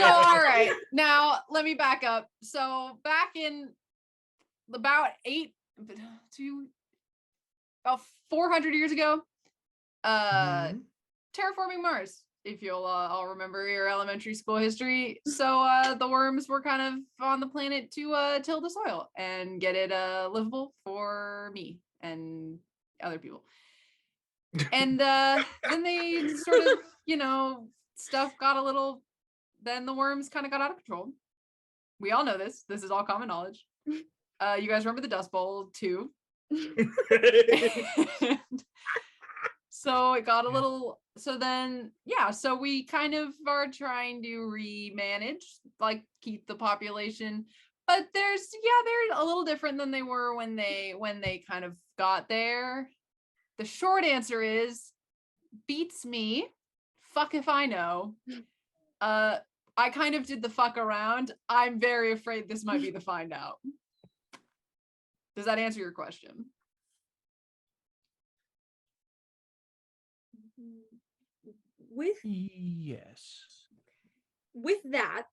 all right, now let me back up. So back in about 400 years ago, terraforming Mars, if you'll all remember your elementary school history. So the worms were kind of on the planet to till the soil and get it livable for me and other people. And then they sort of, stuff got a little, then the worms kind of got out of control. We all know this. This is all common knowledge. You guys remember the Dust Bowl too? So it got a little, so then, so we kind of are trying to remanage, like keep the population, but they're a little different than they were when they kind of got there. The short answer is, beats me. Fuck if I know. I kind of did the fuck around. I'm very afraid this might be the find out. Does that answer your question? Yes. With that,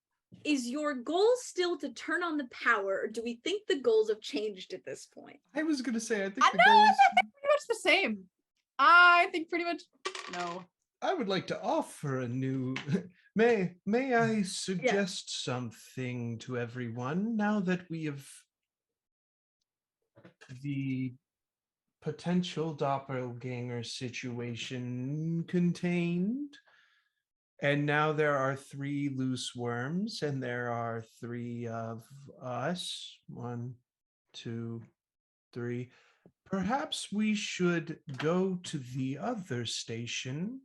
is your goal still to turn on the power, or do we think the goals have changed at this point? I was gonna say, I think I the know, goals. I think pretty much the same. I think pretty much no. I would like to offer a new. May I suggest something to everyone now that we have the potential doppelganger situation contained? And now there are 3 loose worms, and there are 3 of us. 1, 2, 3. Perhaps we should go to the other station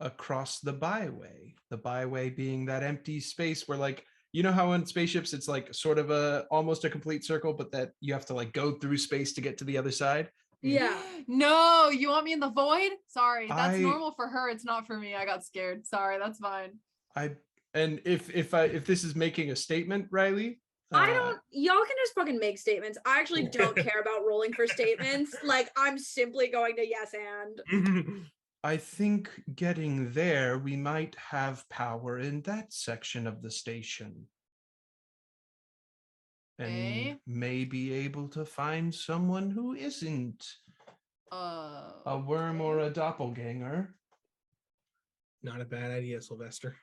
across the byway. The byway being that empty space where, like, you know how in spaceships it's like sort of almost a complete circle, but that you have to like go through space to get to the other side. Yeah. No, you want me in the void? Sorry, that's I- normal for her. It's not for me. I got scared. Sorry, that's fine. And if this is making a statement, Riley, y'all can just fucking make statements. I actually Cool. don't care about rolling for statements. Like, I'm simply going to yes and. I think getting there, we might have power in that section of the station. And Okay. may be able to find someone who isn't a worm or a doppelganger. Not a bad idea, Sylvester.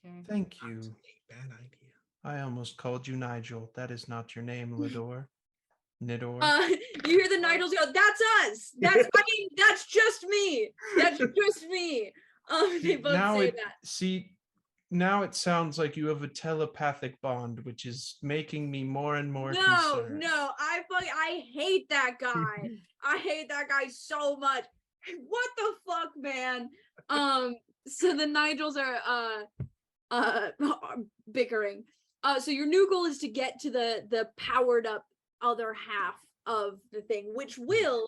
Okay. Thank Not you. a bad idea. I almost called you Nigel. That is not your name, Nidor. You hear the Nigels go, that's us. That's just me. That's just me. They both say that. Now it sounds like you have a telepathic bond, which is making me more and more concerned. No, I hate that guy. I hate that guy so much. What the fuck, man? So the Nigels are bickering. So your new goal is to get to the powered up other half of the thing, which will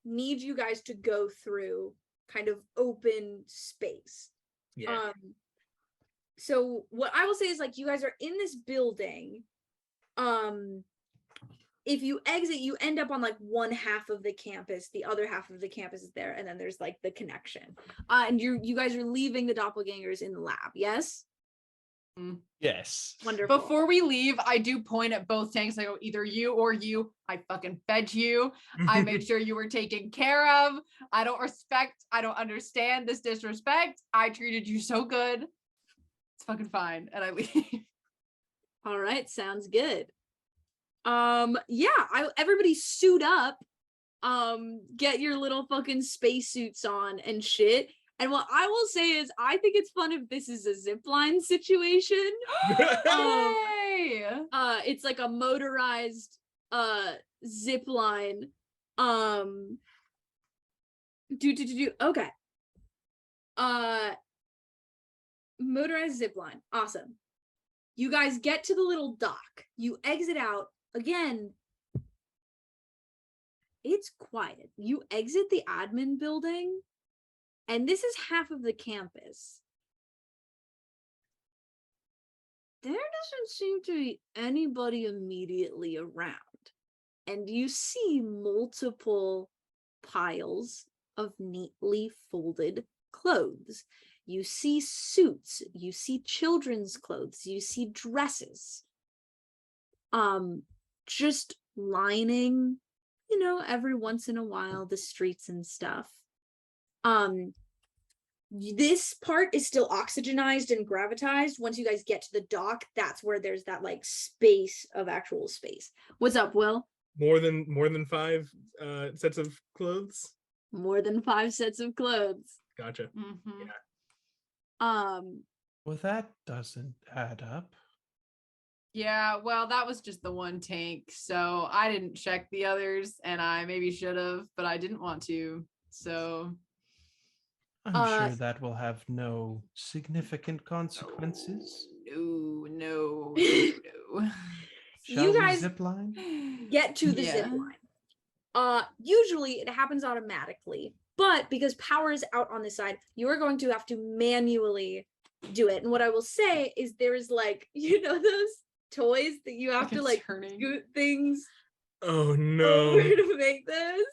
need you guys to go through kind of open space. Yeah. So what I will say is, like, you guys are in this building. If you exit, you end up on like one half of the campus. The other half of the campus is there, and then there's like the connection. And you guys are leaving the doppelgangers in the lab. Yes. Yes. Wonderful. Before we leave, I do point at both tanks. I go, either you or you. I fucking fed you. I made sure you were taken care of. I don't understand this disrespect. I treated you so good. It's fucking fine. And I leave. All right, sounds good. Everybody suit up. Get your little fucking spacesuits on and shit. And what I will say is, I think it's fun if this is a zipline situation. Yay! It's like a motorized zip line. Okay. Motorized zip line. Awesome. You guys get to the little dock. You exit out. Again, it's quiet. You exit the admin building, and this is half of the campus. There doesn't seem to be anybody immediately around. And you see multiple piles of neatly folded clothes. You see suits, you see children's clothes, you see dresses. just lining, you know, every once in a while the streets and stuff. This part is still oxygenized and gravitized. Once you guys get to the dock, that's where there's that like space of actual space. What's up, Will? More than 5 sets of clothes. More than 5 sets of clothes. Gotcha. Mhm. Yeah. Well, that doesn't add up. Yeah, well, that was just the one tank, so I didn't check the others, and I maybe should have, but I didn't want to. So I'm sure that will have no significant consequences. no. Shall You we guys zip line? get to the Yeah. zip line. Usually it happens automatically, but because power is out on this side, you are going to have to manually do it. And what I will say is there's like, you know, those toys that you have to like turning. scoot things Oh over no. to make this.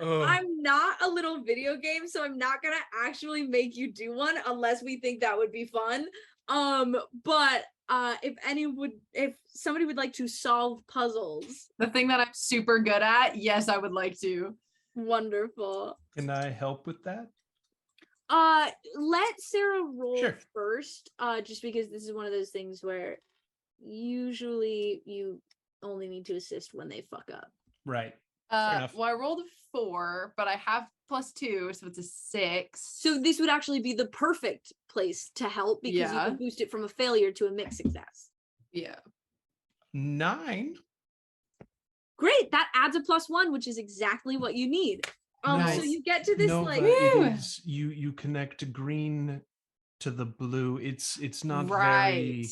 Oh. I'm not a little video game, so I'm not gonna actually make you do one unless we think that would be fun. But if somebody would like to solve puzzles, The thing that I'm super good at, yes, I would like to. wonderful. Can I help with that? Let Sarah roll Sure. first, just because this is one of those things where usually you only need to assist when they fuck up. Right. enough. Well, I rolled a 4, but I have +2, so it's a 6. So this would actually be the perfect place to help because you Yeah. can boost it from a failure to a mixed success. Yeah. 9. Great, that adds a +1, which is exactly what you need. So Nice. you get to this Nova, like Woo! it is you connect green to the blue. It's not Right.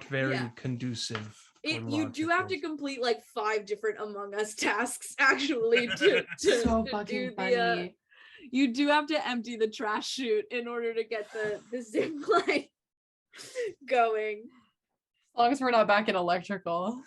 very Yeah. conducive. or you do have to logical. complete like 5 different Among Us tasks actually to So to fucking do the funny. you do have to empty the trash chute in order to get the zip line going. As long as we're not back in electrical.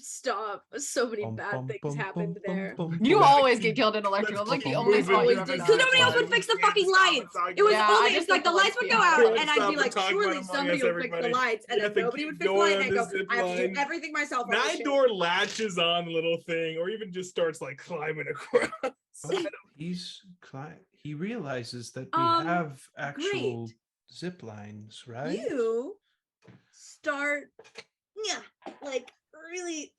Stop. So many Bum, bad bum, things bum, happened bum, there. bum, You bum. always get killed in electrical. It's like the keep only moving. spot Always you've ever did. done. Because nobody else Fine. would fix the We can't fucking stop lights. talking It was Yeah, only I if just like let the the lights would lights go be out on. and I'd be Stop like, talking surely about somebody Among Us, will fix the everybody. lights, and You then have to nobody keep would fix the going light, on and I go, this zip I have to do line. everything myself. on this shit." Nidor latches on the little thing, or even just starts like climbing across. Oh, he realizes that we Um, have actual great. zip lines, right? You start, yeah, like really,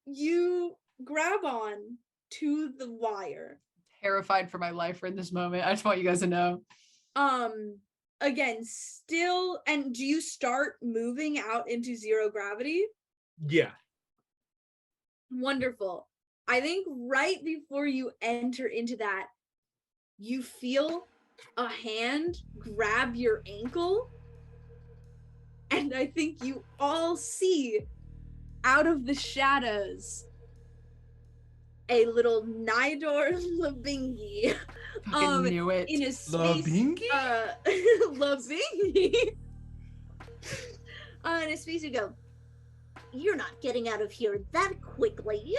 you grab on to the wire. Terrified for my life in this moment. I just want you guys to know. Again, still, and do you start moving out into 0 gravity? Yeah. Wonderful. I think right before you enter into that, you feel a hand grab your ankle, and I think you all see out of the shadows a little Nidor Labingi. Fucking knew it. In a space. Labingi? Labingi. In a space you go, "You're not getting out of here that quickly."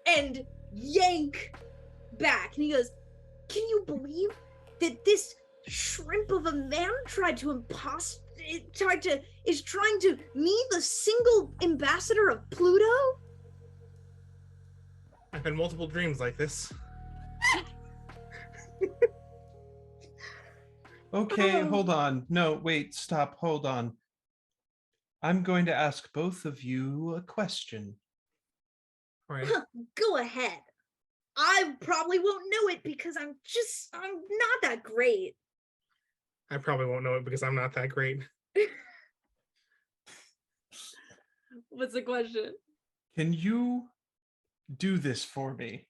And yank back. And he goes, "Can you believe that this shrimp of a man is trying to be the single ambassador of Pluto?" I've had multiple dreams like this. Okay, Oh. hold on. No, wait, stop. Hold on. I'm going to ask both of you a question. All right. Go ahead. I probably won't know it because I'm not that great. I probably won't know it because I'm not that great. What's the question? Can you do this for me?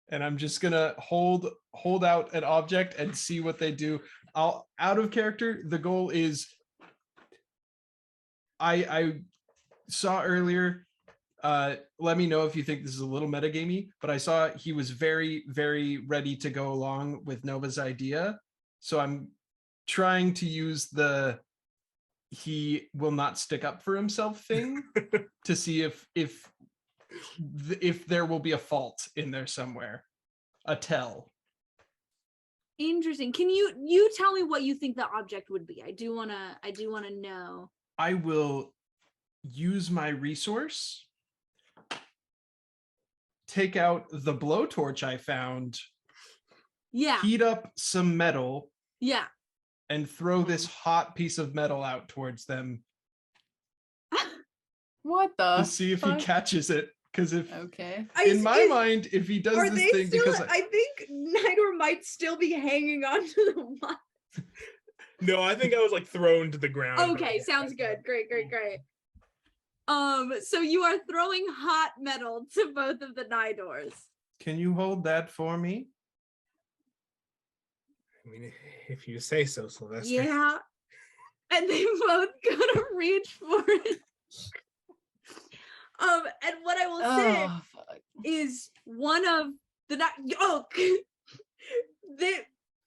And I'm just gonna hold out an object and see what they do. Out of character, the goal is I saw earlier, let me know if you think this is a little metagamey, but I saw he was very, very ready to go along with Nova's idea. So I'm trying to use the he will not stick up for himself thing to see if there will be a fault in there somewhere, a tell. Interesting. Can you tell me what you think the object would be? I do wanna know. I will use my resource, take out the blowtorch I found, Yeah. heat up some metal, Yeah. and throw this hot piece of metal out towards them What the to see if he fuck? catches it. Because if Okay. in my mind, if he does Are this they thing, still? because I think Nidor might still be hanging on to the wall. No, I think I was like thrown to the ground. Okay, sounds good. Great. So you are throwing hot metal to both of the Nidors. can you hold that for me? I mean, if you say so, Sylvester. Yeah. And they both gonna reach for it. And what I will say Oh, fuck. is one of the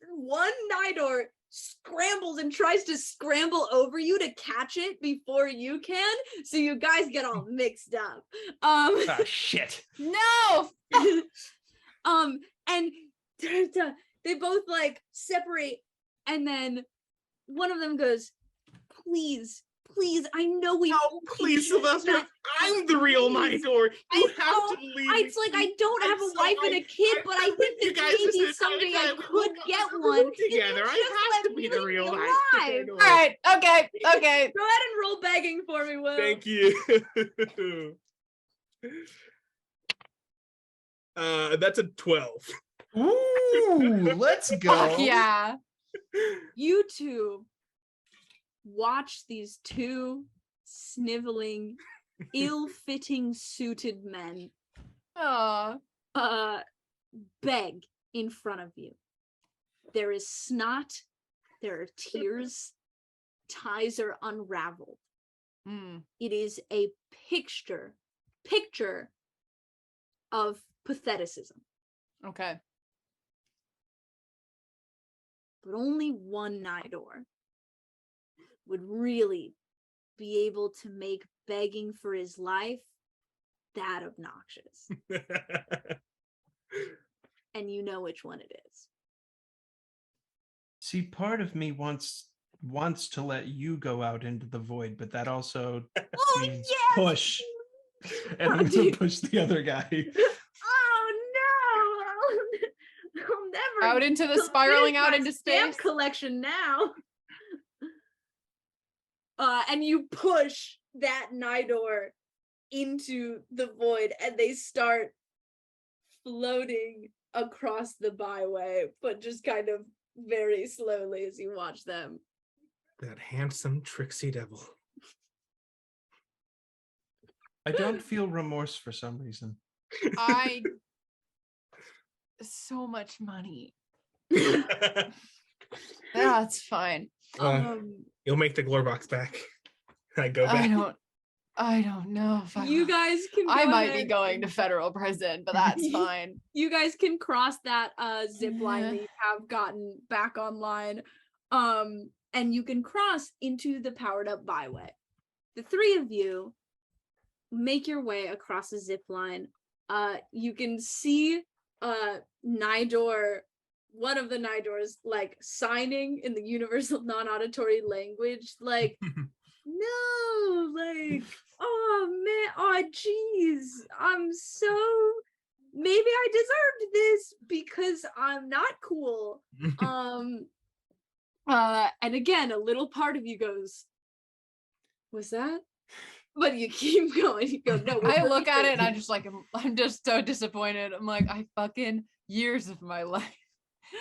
one Nidor scrambles and tries to scramble over you to catch it before you can, so you guys get all mixed up. Ah, shit. No! And they both like separate, and then one of them goes, please, I know we. No, please, Sylvester. I'm the real Nidor. You have to leave. It's like I don't have a I'm wife and a kid, but I think you that guys maybe just someday I decided could we'll get go one. together. If I you just have to let be me the real alive. Nidor. All right. Okay. Okay. Go ahead and roll begging for me, Will. Thank you. That's a 12. Ooh, let's go. Fuck yeah. You two watch these two sniveling, ill-fitting suited men Oh. beg in front of you. There is snot, there are tears, ties are unraveled. It is a picture of patheticism. Okay. But only one Nidor would really be able to make begging for his life that obnoxious. And you know which one it is. See, part of me wants to let you go out into the void, but that also means yes! push. And I'm gonna push the other guy. Oh no! I'll never Out into the finish spiraling out my into stamp space. collection now. And you push that Nidor into the void, and they start floating across the byway, but just kind of very slowly as you watch them. That handsome tricksy devil. I don't feel remorse for some reason. So much money. That's fine. You'll make the glory box back. I go back. I don't know if You guys can. I go might ahead be going to and- federal prison, but that's fine. You guys can cross that zip line that you have gotten back online, and you can cross into the powered up byway. The three of you make your way across the zip line. You can see Nidor, one of the Nidors, like signing in the universal non-auditory language, like no, like oh man, oh geez, I'm so, maybe I deserved this because I'm not cool. And again, a little part of you goes, was that? But you keep going. You go, no. I look at it and I'm just so disappointed. I'm like, I fucking years of my life,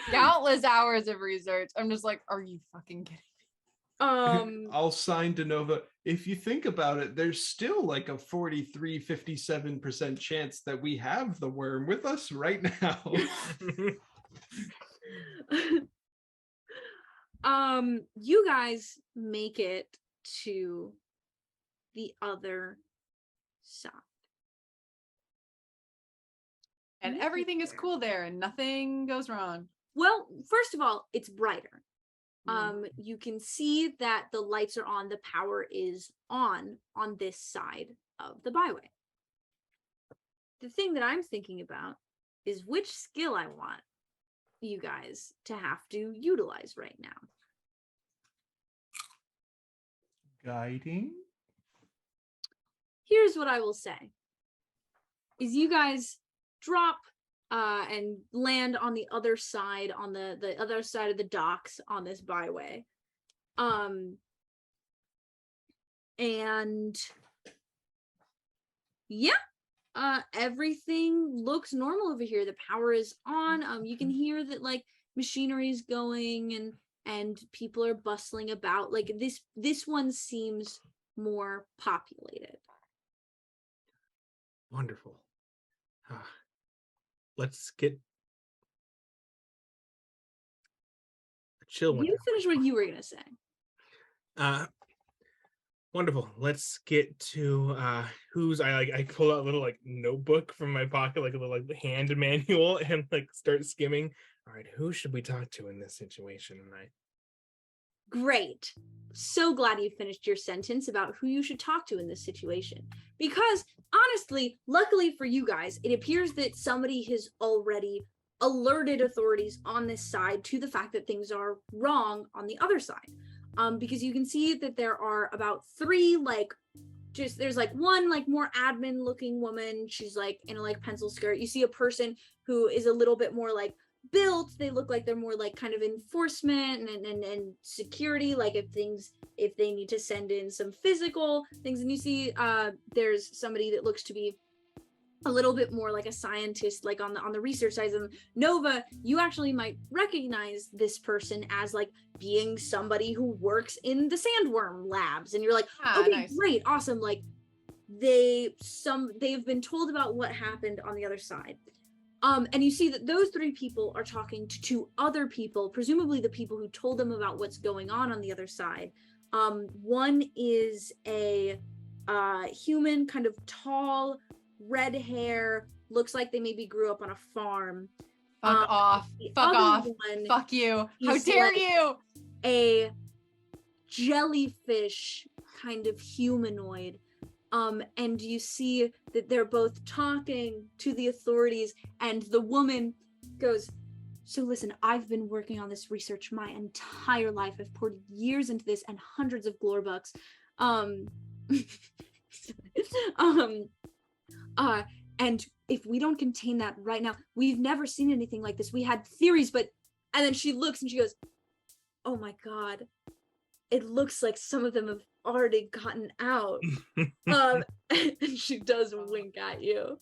countless hours of research. I'm just like, are you fucking kidding me? I'll sign to Nova. If you think about it, there's still like a 43-57% chance that we have the worm with us right now. You guys make it to the other side. And everything is cool there and nothing goes wrong. Well, first of all, it's brighter. You can see that the lights are on, the power is on this side of the byway. The thing that I'm thinking about is which skill I want. you guys to have to utilize right now? Guiding? Here's what I will say. Is you guys drop and land on the other side, on the other side of the docks on this byway. And yeah, everything looks normal over here. The power is on. You can hear that like machinery is going and people are bustling about. Like this one seems more populated. Wonderful. Let's get a chill one. You finish what you were gonna say. Wonderful. Let's get to I pull out a little like notebook from my pocket, like a little like hand manual, and like start skimming. All right, who should we talk to in this situation tonight? Great. So glad you finished your sentence about who you should talk to in this situation. Because honestly, luckily for you guys, it appears that somebody has already alerted authorities on this side to the fact that things are wrong on the other side. Because you can see that there are about three, there's like one like more admin looking woman. She's like in a like pencil skirt. You see a person who is a little bit more like built. They look like they're more like kind of enforcement and security, like if they need to send in some physical things. And you see there's somebody that looks to be a little bit more like a scientist, like on the research side of them. Nova, you actually might recognize this person as like being somebody who works in the sandworm labs, and you're like, okay, nice. Great, awesome. Like they've been told about what happened on the other side. And you see that those three people are talking to two other people, presumably the people who told them about what's going on the other side. One is a human, kind of tall, red hair, looks like they maybe grew up on a farm. Fuck off. Fuck off. Fuck you. How dare like you? A jellyfish kind of humanoid. And you see that they're both talking to the authorities, and the woman goes, so listen, I've been working on this research my entire life. I've poured years into this and hundreds of glore bucks. And if we don't contain that right now, we've never seen anything like this. We had theories, but, and then she looks and she goes, oh my God, it looks like some of them have already gotten out. And she does wink at you.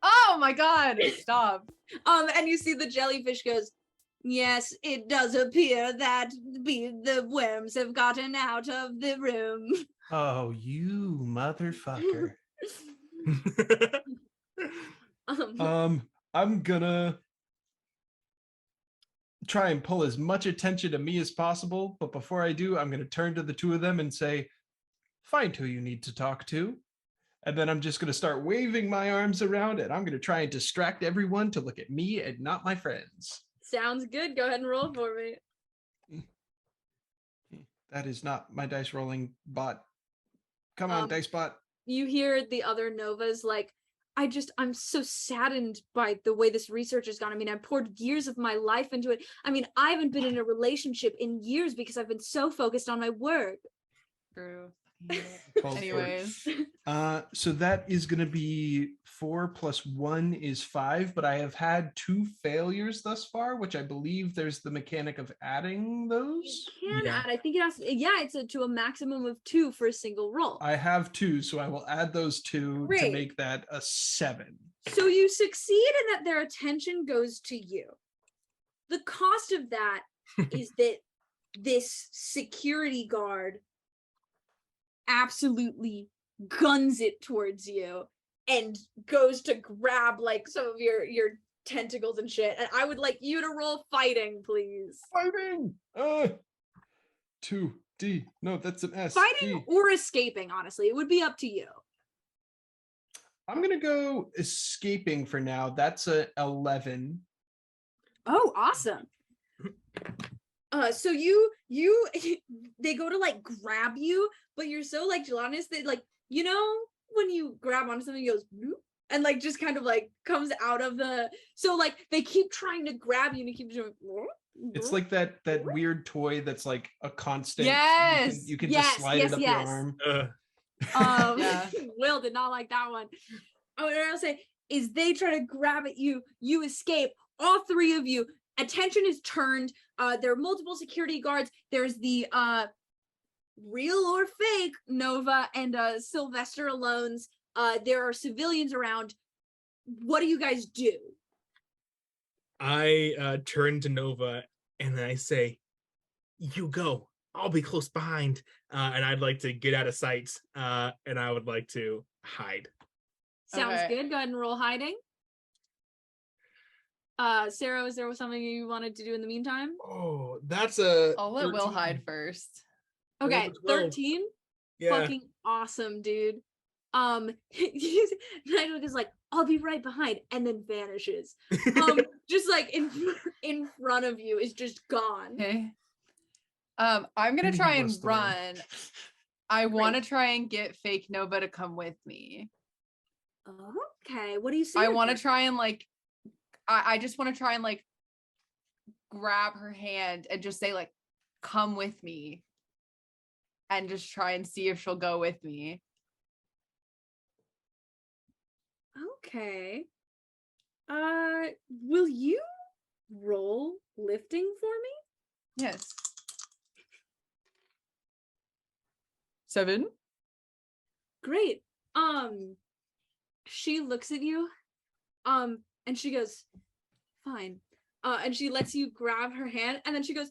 Oh my God, stop. And you see the jellyfish goes, yes, it does appear that the worms have gotten out of the room. Oh, you motherfucker. I'm gonna try and pull as much attention to me as possible, but before I do, I'm gonna turn to the two of them and say, find who you need to talk to. And then I'm just gonna start waving my arms around, and I'm gonna try and distract everyone to look at me and not my friends. Sounds good. Go ahead and roll for me. That is not my dice rolling bot. Come on, dice bot. You hear the other Novas like, I'm so saddened by the way this research has gone. I mean, I poured years of my life into it. I mean, I haven't been in a relationship in years because I've been so focused on my work. True. Anyways. So that is going to be 4 plus 1 is 5, but I have had 2 failures thus far, which I believe there's the mechanic of adding those. You can add, I think it has, it's to a maximum of 2 for a single roll. I have 2, so I will add those 2 to make that a 7. So you succeed in that their attention goes to you. The cost of that is that this security guard absolutely guns it towards you and goes to grab like some of your tentacles and shit. And I would like you to roll fighting, please. Fighting! 2D. No, that's an S. Fighting or escaping, honestly. It would be up to you. I'm gonna go escaping for now. That's a 11. Oh, awesome. So they go to like grab you, but you're so like gelatinous that like, you know, when you grab onto something, it goes bloop, and like just kind of like comes out of the, so like they keep trying to grab you and you keep doing. It's like that weird toy that's like a constant. Yes. You can Yes, just slide yes, it up yes. your arm. Yeah. Will did not like that one. Oh, and I'll say is they try to grab at you, you escape, all three of you. Attention is turned. There are multiple security guards. There's the real or fake Nova and Sylvester Alones. There are civilians around. What do you guys do? I turn to Nova and I say, "You go. I'll be close behind." And I'd like to get out of sight. And I would like to hide. Sounds Okay. good. Go ahead and roll hiding. Sarah, is there something you wanted to do in the meantime? Oh, that's a. I'll let Will 13. hide first. Okay, Roll a 12. 13. Yeah. Fucking awesome, dude. Nigel is like, I'll be right behind, and then vanishes. Just like in front of you is just gone. Okay. I'm gonna Maybe try he and was the one. run. I want to try and get fake Nova to come with me. Okay, what do you say? I to want her? to try and like, I just want to try and like grab her hand and just say like, come with me. And just try and see if she'll go with me. Okay. Will you roll lifting for me? Yes. 7. Great. She looks at you, and she goes, fine. And she lets you grab her hand, and then she goes,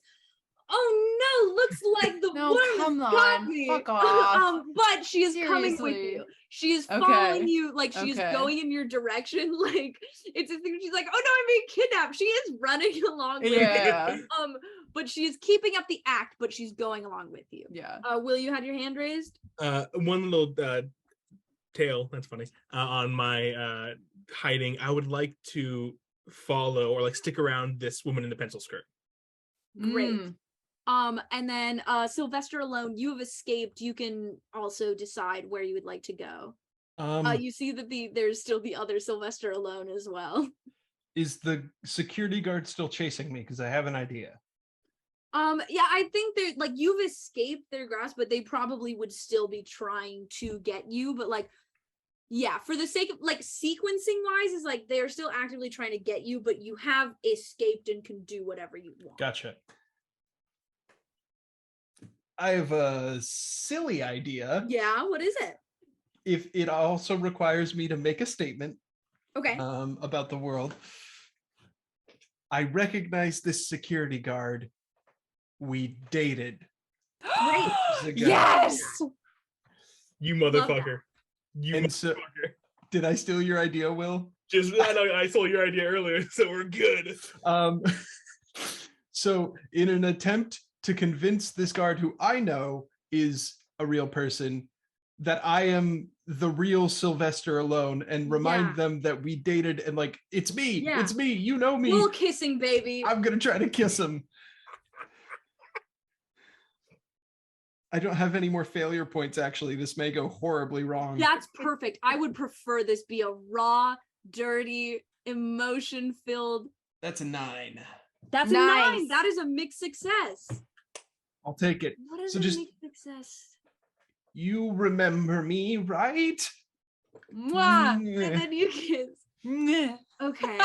oh no, looks like the No, worm come got on, me. fuck off. But she is coming with Seriously. you. She is Okay, following you, like she is okay. going in your direction. Like it's a thing. She's like, oh no, I'm being kidnapped. She is running along with Yeah. you. But she is keeping up the act, but she's going along with you. Yeah. Will, you had your hand raised? One little tail. That's funny. On my hiding, I would like to follow or like stick around this woman in the pencil skirt. Great. Mm. And then Sylvester alone, you have escaped. You can also decide where you would like to go. You see that there's still the other Sylvester alone as well. Is the security guard still chasing me? Because I have an idea. Yeah, I think they're like you've escaped their grasp, but they probably would still be trying to get you. But like, yeah, for the sake of like sequencing wise, is like they're still actively trying to get you, but you have escaped and can do whatever you want. Gotcha. I have a silly idea. Yeah, what is it? If it also requires me to make a statement Okay. about the world. I recognize this security guard. We dated. Great. Yes. You Love that. motherfucker. You And so, motherfucker. did I steal your idea, Will? Just I know I stole your idea earlier, so we're good. So in an attempt to convince this guard, who I know is a real person, that I am the real Sylvester alone, and remind Yeah. them that we dated, and like, it's me, Yeah. it's me, you know me. Little kissing, baby. I'm gonna try to kiss him. I don't have any more failure points, actually. This may go horribly wrong. That's perfect. I would prefer this be a raw, dirty, emotion-filled. That's a 9. That's a Nice. 9. That is a mixed success. I'll take it. What is So a just- mixed success? You remember me, right? Mwah. And then you kiss. Mwah. Okay.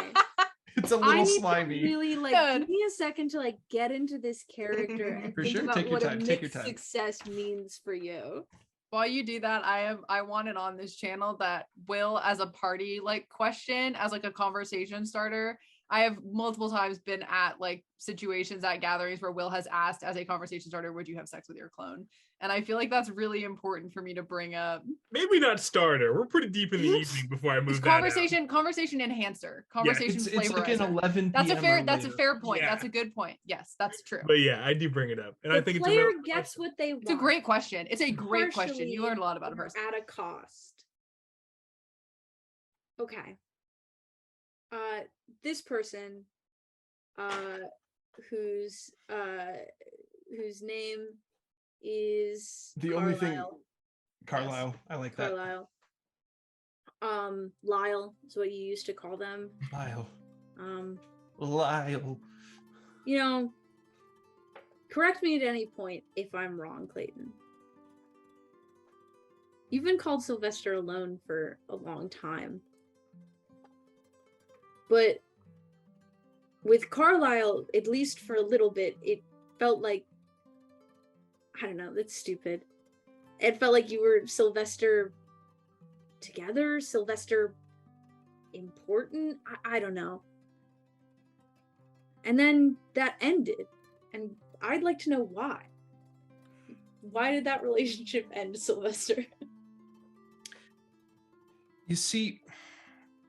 It's a I little need slimy. to really like Good. give me a second to like get into this character and For think sure. about Take your what a time, take your mixed time. success means for you. While you do that, I wanted on this channel that Will, as a party like question, as like a conversation starter. I have multiple times been at like situations at gatherings where Will has asked as a conversation starter, would you have sex with your clone? And I feel like that's really important for me to bring up. Maybe not starter. We're pretty deep in the evening before I move It's that out. conversation enhancer, conversation It's like an flavorizer. 11 That's a PM fair. or That's a later. fair point. Yeah. That's a good point. Yes, that's true. But yeah, I do bring it up, and I The think player it's a gets what they want. It's a great question. It's a great question. You Partially learned a lot about a or person. at a cost. Okay. This person, whose name is The only thing- Carlisle. Carlisle, I like that. Carlisle. Lyle is what you used to call them. Lyle. Um, Lyle. you know, correct me at any point if I'm wrong, Clayton. You've been called Sylvester alone for a long time. But with Carlisle, at least for a little bit, it felt like, I don't know, that's stupid. It felt like you were Sylvester together, Sylvester important. I don't know. And then that ended, and I'd like to know why. Why did that relationship end, Sylvester? You see,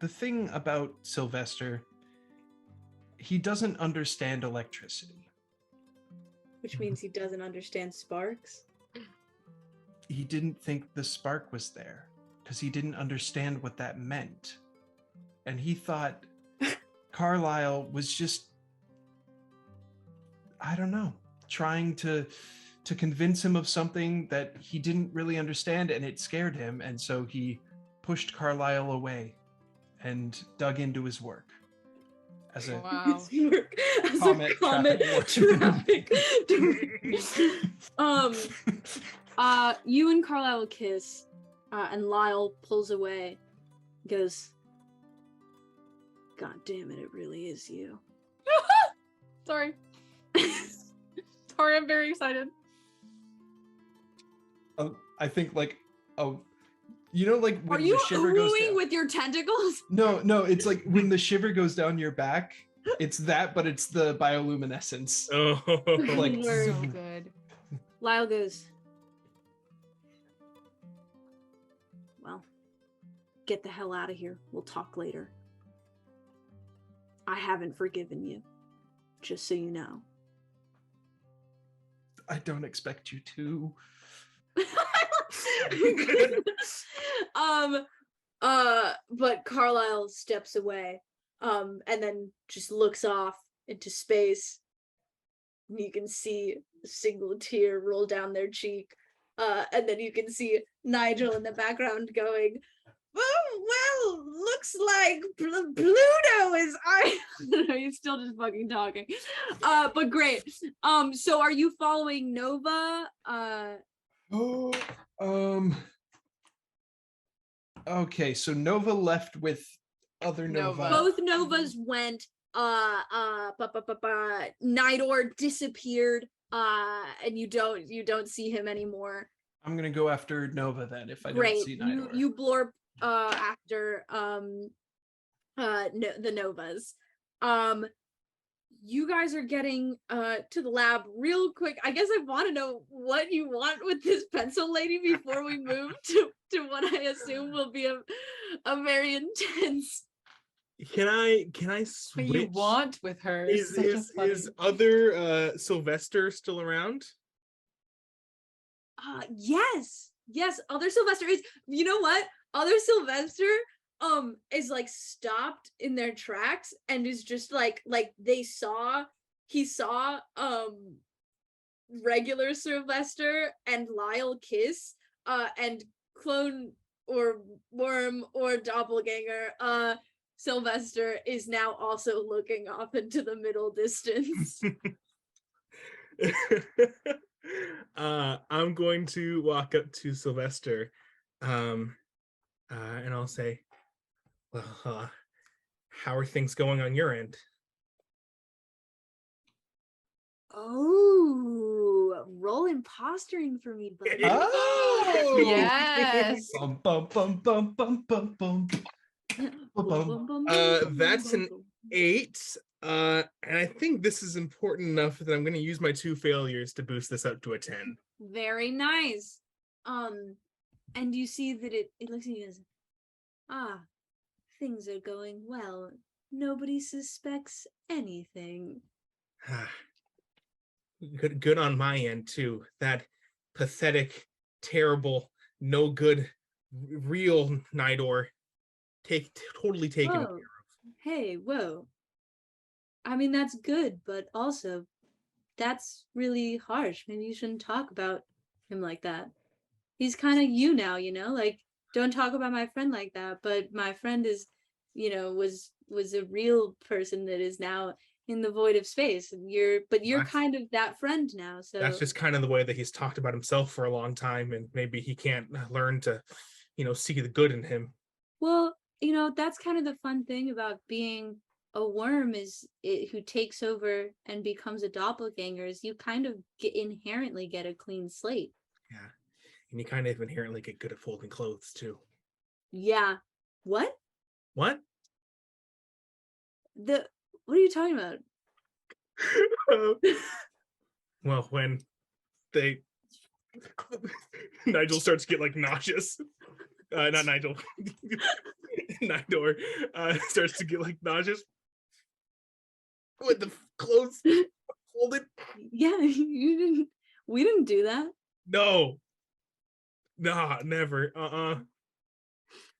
the thing about Sylvester, he doesn't understand electricity. Which means he doesn't understand sparks. He didn't think the spark was there because he didn't understand what that meant. And he thought Carlisle was just, I don't know, trying to convince him of something that he didn't really understand, and it scared him. And so he pushed Carlisle away and dug into his work as a Wow. As Comet a comet traffic traffic. You and Carlisle kiss, and Lyle pulls away, goes, "God damn it, it really is you." Sorry. Sorry, I'm very excited. I think like, oh, you know, like when Are you the shiver goes oohing down. with your tentacles? No, it's like when the shiver goes down your back. It's that, but it's the bioluminescence. Oh, Like, Word. So good. Lyle goes, "Well, get the hell out of here. We'll talk later. I haven't forgiven you, just so you know." I don't expect you to. But Carlisle steps away, and then just looks off into space. And you can see a single tear roll down their cheek. And then you can see Nigel in the background going, "Oh, well, looks like Pluto is I." He's still just fucking talking. But great. So are you following Nova? Okay, so Nova left with other Nova. Nova. Both Novas went. Nidor disappeared. And you don't see him anymore. I'm gonna go after Nova then if I don't Great. see Nidor. You blorp after the Novas. You guys are getting to the lab real quick. I guess I want to know what you want with this pencil lady before we move to what I assume will be a very intense. Can I switch? What you want with her Is such a funny... other Sylvester still around? Yes, other Sylvester is, you know what, other Sylvester is like stopped in their tracks and is just like he saw regular Sylvester and Lyle kiss, and clone or worm or doppelganger Sylvester is now also looking off into the middle distance. I'm going to walk up to Sylvester, and I'll say, "Well, how are things going on your end?" Oh, roll impostering for me, buddy. Oh Yes. Bum, bum, bum, bum, bum, bum, bum. That's an 8. And I think this is important enough that I'm going to use my 2 failures to boost this up to a 10. Very nice. And you see that it looks at you as, things are going well. Nobody suspects anything. Good on my end too. That pathetic, terrible, no good, real Nidor totally taken care Whoa. of. Hey, whoa. I mean, that's good, but also that's really harsh. Maybe you shouldn't talk about him like that. He's kind of you now, you know? Like, don't talk about my friend like that. But my friend is, was a real person that is now in the void of space, and you're That's- kind of that friend now. So That's just kind of the way that he's talked about himself for a long time, and maybe he can't learn to, see the good in him. well, that's kind of the fun thing about being a worm who takes over and becomes a doppelganger is you kind of inherently get a clean slate. Yeah. And you kind of inherently get good at folding clothes too. Yeah. What? What? What are you talking about? Well, when they Nigel starts to get like nauseous. Not Nigel. Nidor starts to get like nauseous with the clothes folded. Yeah, we didn't do that. No. Nah, never.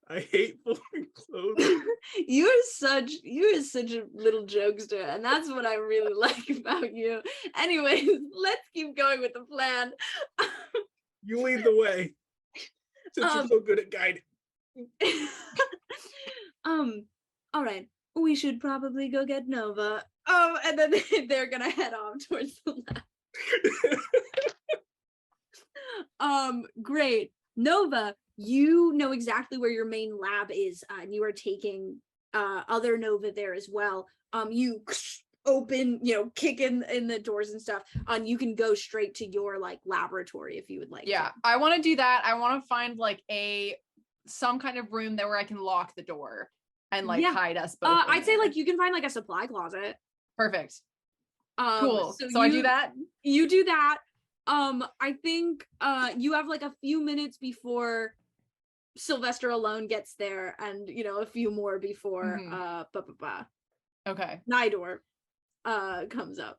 I hate folding clothes. You're such a little jokester, and that's what I really like about you. Anyways, let's keep going with the plan. You lead the way. Since you're so good at guiding. All right. We should probably go get Nova. And then they're gonna head off towards the lab. Great. Nova, you know exactly where your main lab is, and you are taking other Nova there as well. You open, kick in the doors and stuff. You can go straight to your like laboratory if you would like. Yeah, I want to do that. I want to find like some kind of room there where I can lock the door and like hide us both. I'd say like you can find like a supply closet. Perfect. Cool. So I do that. You do that. I think you have like a few minutes before Sylvester alone gets there, and a few more before Okay. Nidor comes up.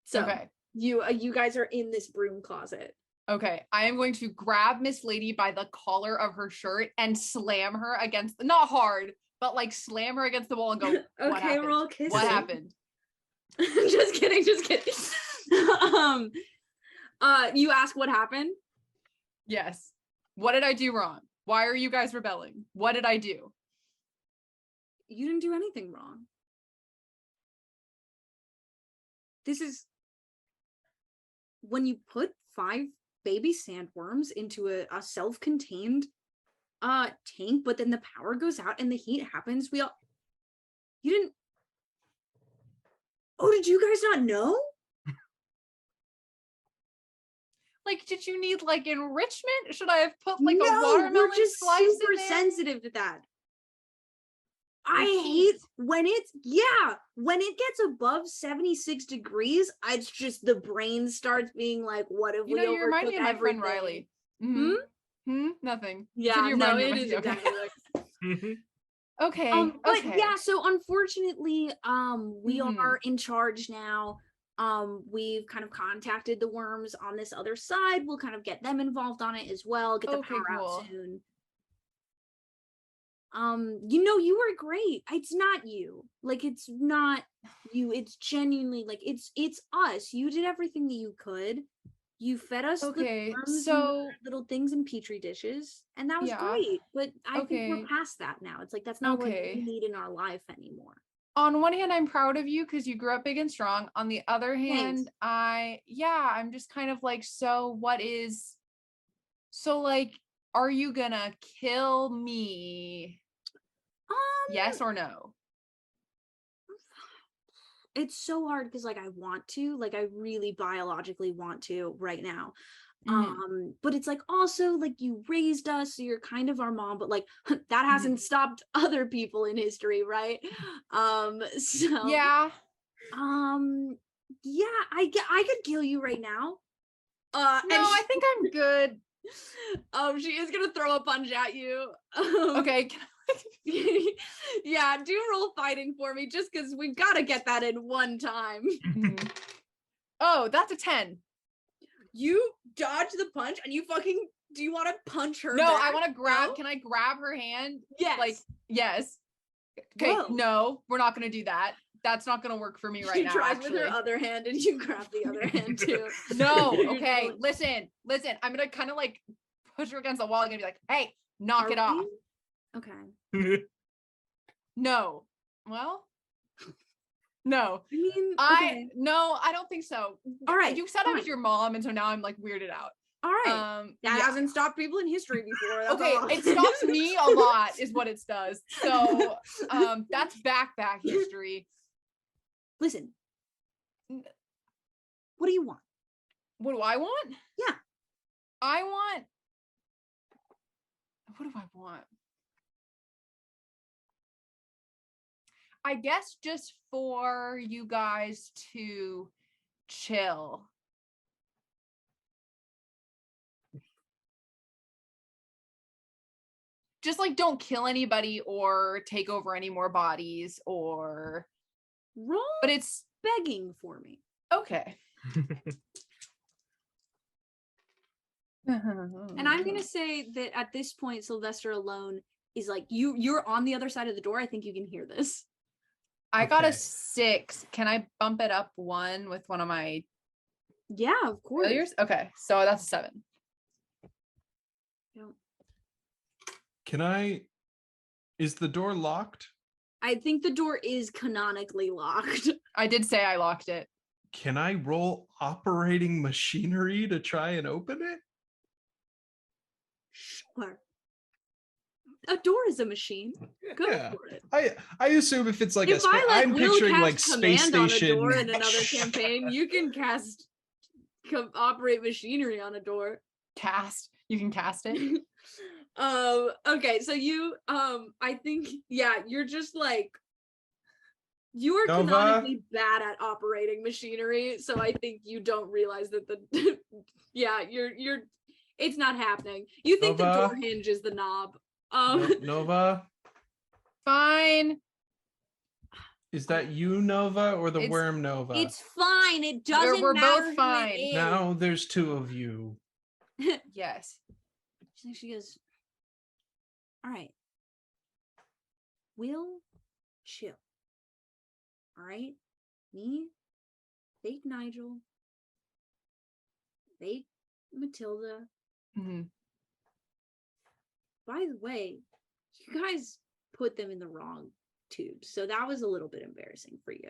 So okay. You guys are in this broom closet. Okay, I am going to grab Miss Lady by the collar of her shirt and slam her against, not hard, but like slam her against the wall and go, what Okay, happened? roll kissing. What happened? just kidding. You ask what happened? Yes. What did I do wrong? Why are you guys rebelling? What did I do? You didn't do anything wrong. This is when you put 5 baby sandworms into a self-contained tank, but then the power goes out and the heat happens. You didn't. Oh, did you guys not know? Like, did you need like enrichment? Should I have put like No, a watermelon we're just slice super in there? sensitive to that. I hate when it gets above 76 degrees, it's just the brain starts being like, what if we You remind me of my friend everything? Riley. Nothing. Yeah, You no, remind me it of is my- exactly like Okay. but okay. yeah, so unfortunately, we Mhm. are in charge now. We've kind of contacted the worms on this other side. We'll kind of get them involved on it as well, get the Okay, power cool. out soon. You were great. It's not you. Like, it's not you. It's genuinely like it's us. You did everything that you could. You fed us Okay, the worms so- and the little things in petri dishes, and that was Yeah. great. But I think we're Okay. past that now. It's like that's not what Okay. we need in our life anymore. On one hand, I'm proud of you because you grew up big and strong. On the other hand, Thanks. I'm just kind of like, so like, are you gonna kill me? Yes or no? It's so hard because like I want to, like I really biologically want to right now. Mhm. But it's like also like you raised us, so you're kind of our mom, but like that hasn't stopped other people in history, right? So Yeah. yeah, I could kill you right now. No, and I think I'm good. she is gonna throw a punch at you. Okay. Yeah, do roll fighting for me just because we've got to get that in one time. Mhm. Oh, that's a 10. You dodge the punch and you fucking do you want to punch her No, back? I want to grab. No? Can I grab her hand? Yes. Like, yes. Okay, Whoa. no, we're not gonna do that. That's not gonna work for me right she now. tries Actually. with her other hand and you grab the other hand too. No, You're okay, going- listen. I'm gonna kind of like push her against the wall and be like, hey, Knock Are it off. we? Okay. No. Well, no. I mean, No, I don't think so. All right, You said I was fine. your mom, and so now I'm like weirded out. all right. That Yeah. hasn't stopped people in history before. That's Okay, all. it stops me a lot, is what it does. So, that's backpack history. Listen. What do you want? What do I want? Yeah. I want. What do I want? I guess just for you guys to chill. Just like don't kill anybody or take over any more bodies or Roll but it's begging for me. okay. And I'm gonna say that at this point, Sylvester alone is like you're on the other side of the door. I think you can hear this. I got a Okay. 6. Can I bump it up 1 with one of my Yeah, of course. failures? Okay, so that's a 7. Can I? Is the door locked? I think the door is canonically locked. I did say I locked it. Can I roll operating machinery to try and open it? Sure. A door is a machine. Go Yeah. for it. I assume if it's like If I I'm will picturing cast like space command station. on a door in another campaign, you can cast operate machinery on a door. Cast. You can cast it. Okay, so you I think you're just like you are Nova? canonically bad at operating machinery, so I think you don't realize that the you're it's not happening. You think the Nova? door hinge is the knob. Nova, Fine. is that you, Nova, or the It's- worm Nova? It's fine. It doesn't we're matter both who it fine. is. Now there's 2 of you. Yes. She goes, all right. We'll chill. All right? Me, fake Nigel, fake Matilda. Mhm. By the way, you guys put them in the wrong tubes, so that was a little bit embarrassing for you.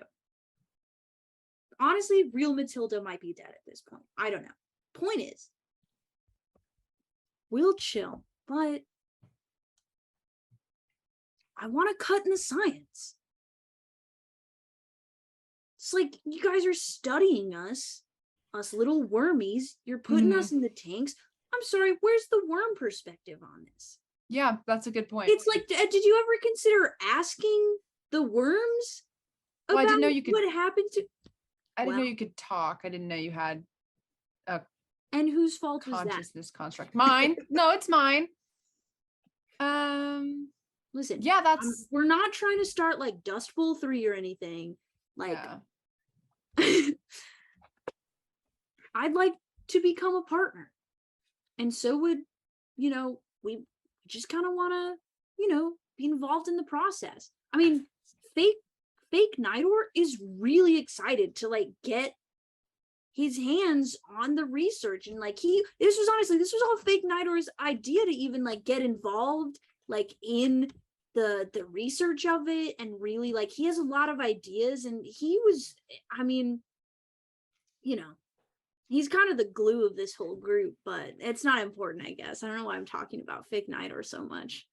Honestly, real Matilda might be dead at this point. I don't know. Point is, we'll chill, but I want to cut in the science. It's like you guys are studying us little wormies. You're putting us in the tanks. I'm sorry, where's the worm perspective on this? Yeah, that's a good point. It's like, did you ever consider asking the worms Well, I about didn't know you could- what happened to? I didn't know well- you could talk. I didn't know you had And whose fault was that? consciousness construct. Mine. No, it's mine. Listen, Yeah, that's we're not trying to start like Dust Bowl 3 or anything. Like, yeah. I'd like to become a partner, and so would we just kind of want to be involved in the process. I mean, fake Nidor is really excited to like get his hands on the research, and like this was all fake Nidor's idea to even like get involved like in the research of it, and really like he has a lot of ideas, and he was, I mean, he's kind of the glue of this whole group, but it's not important, I guess. I don't know why I'm talking about fake Nidor so much.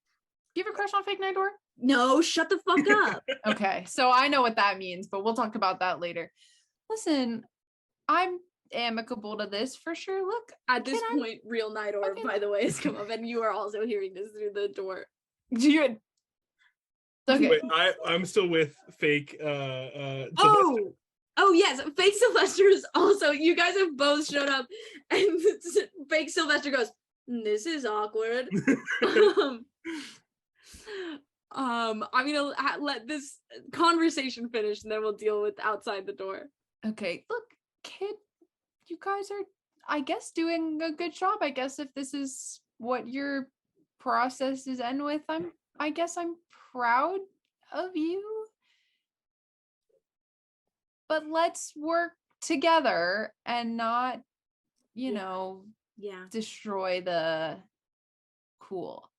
Do you have a crush on fake Nidor? No, shut the fuck up. Okay, so I know what that means, but we'll talk about that later. Listen, I'm amicable to this for sure. Look, At this Can I- point, real Nidor, Okay. by the way, has come up, and you are also hearing this through the door. do you? Okay. Wait, I'm still with fake. Sylvester. Oh yes, fake Sylvester is also. You guys have both showed up, and fake Sylvester goes, "This is awkward." I'm gonna let this conversation finish, and then we'll deal with outside the door. Okay, look, kid, you guys are, I guess, doing a good job. I guess if this is what your processes end with, I guess I'm proud of you. But let's work together and not, Yeah. you know, Yeah. destroy the cool.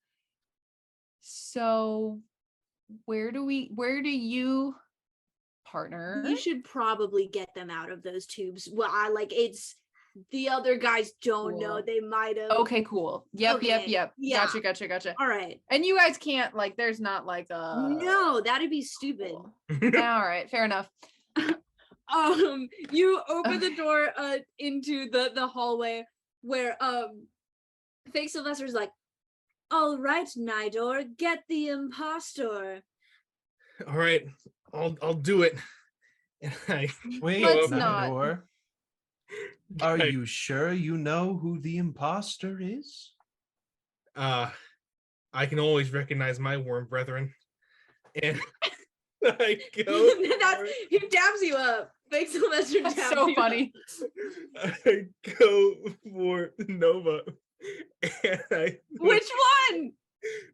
So where do you partner? You should probably get them out of those tubes. Well, it's the other guys don't know. Cool. They might have. Okay, cool. Yep. Okay, Yeah. Gotcha. All right. And you guys can't there's not a No, that'd be stupid. Cool. All right, fair enough. You open the door into the hallway where fake Sylvester's like, all right, Nidor, get the impostor. All right, I'll do it. And I Wait, Let's not. Nidor. Are you sure you know who the imposter is? I can always recognize my worm brethren. And I go. He dabs you up. Fake Sylvester dabs That's so you funny. I go for Nova. And I Which one?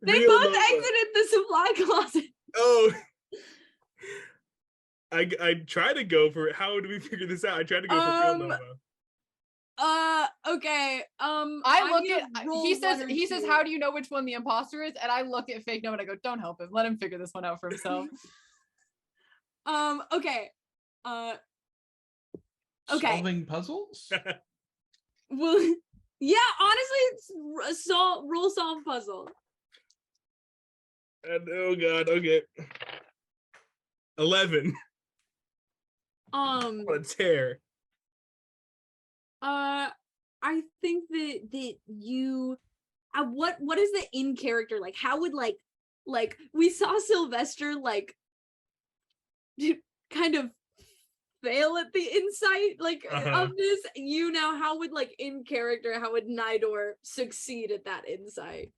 They Real both Nova. exited the supply closet. Oh. I try to go for how do we figure this out? I tried to go for Real Nova. Okay. I look at roll he says one or he says, two. how do you know which one the imposter is? And I look at fake Nova and I go, don't help him. Let him figure this one out for himself. Okay. Okay. Solving puzzles? Well, yeah, honestly, it's roll solve puzzle. And, oh god, okay. 11. What a tear. I think that you what is the in character like? How would like we saw Sylvester kind of fail at the insight of this. You now, how would in character, how would Nidor succeed at that insight?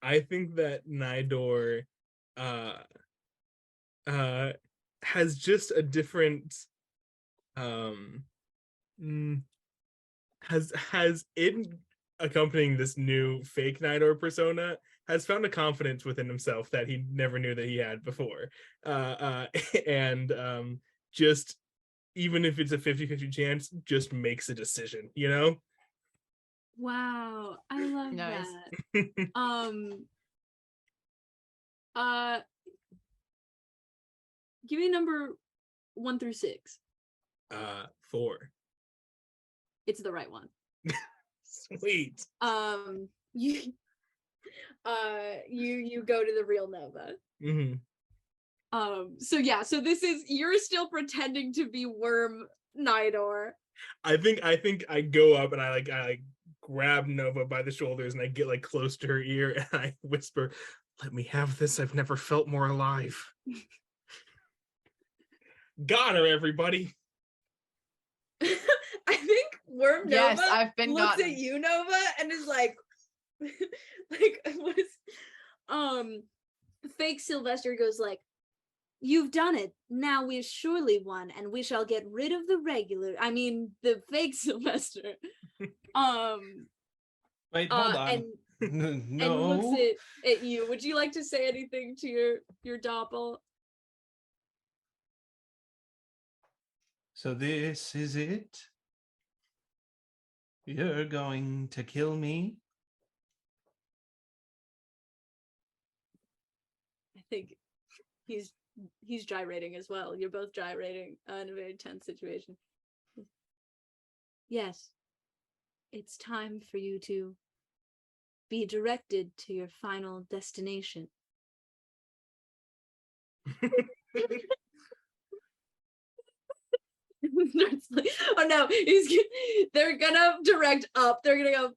I think that Nidor has just a different has in accompanying this new fake Nidor persona has found a confidence within himself that he never knew that he had before. And just even if it's a 50-50 chance, just makes a decision, you know? Wow, I love Nice. that. Give me number 1 through 6. 4. It's the right one. Sweet. You go to the real Nova. Mm-hmm. So this is, you're still pretending to be Worm Nidor. I think I go up and I grab Nova by the shoulders and I get close to her ear and I whisper, "Let me have this. I've never felt more alive." Got her, everybody. I think Worm Nova Yes, I've been looks gotten. at you, Nova, and is like, what is? Fake Sylvester goes like, "You've done it. Now we've surely won, and we shall get rid of the fake Sylvester." Wait, hold on. And No. looks at you. Would you like to say anything to your doppel? So this is it? You're going to kill me? I think he's gyrating as well. You're both gyrating in a very tense situation. Yes, it's time for you to be directed to your final destination. Oh no, they're gonna direct up. They're gonna go.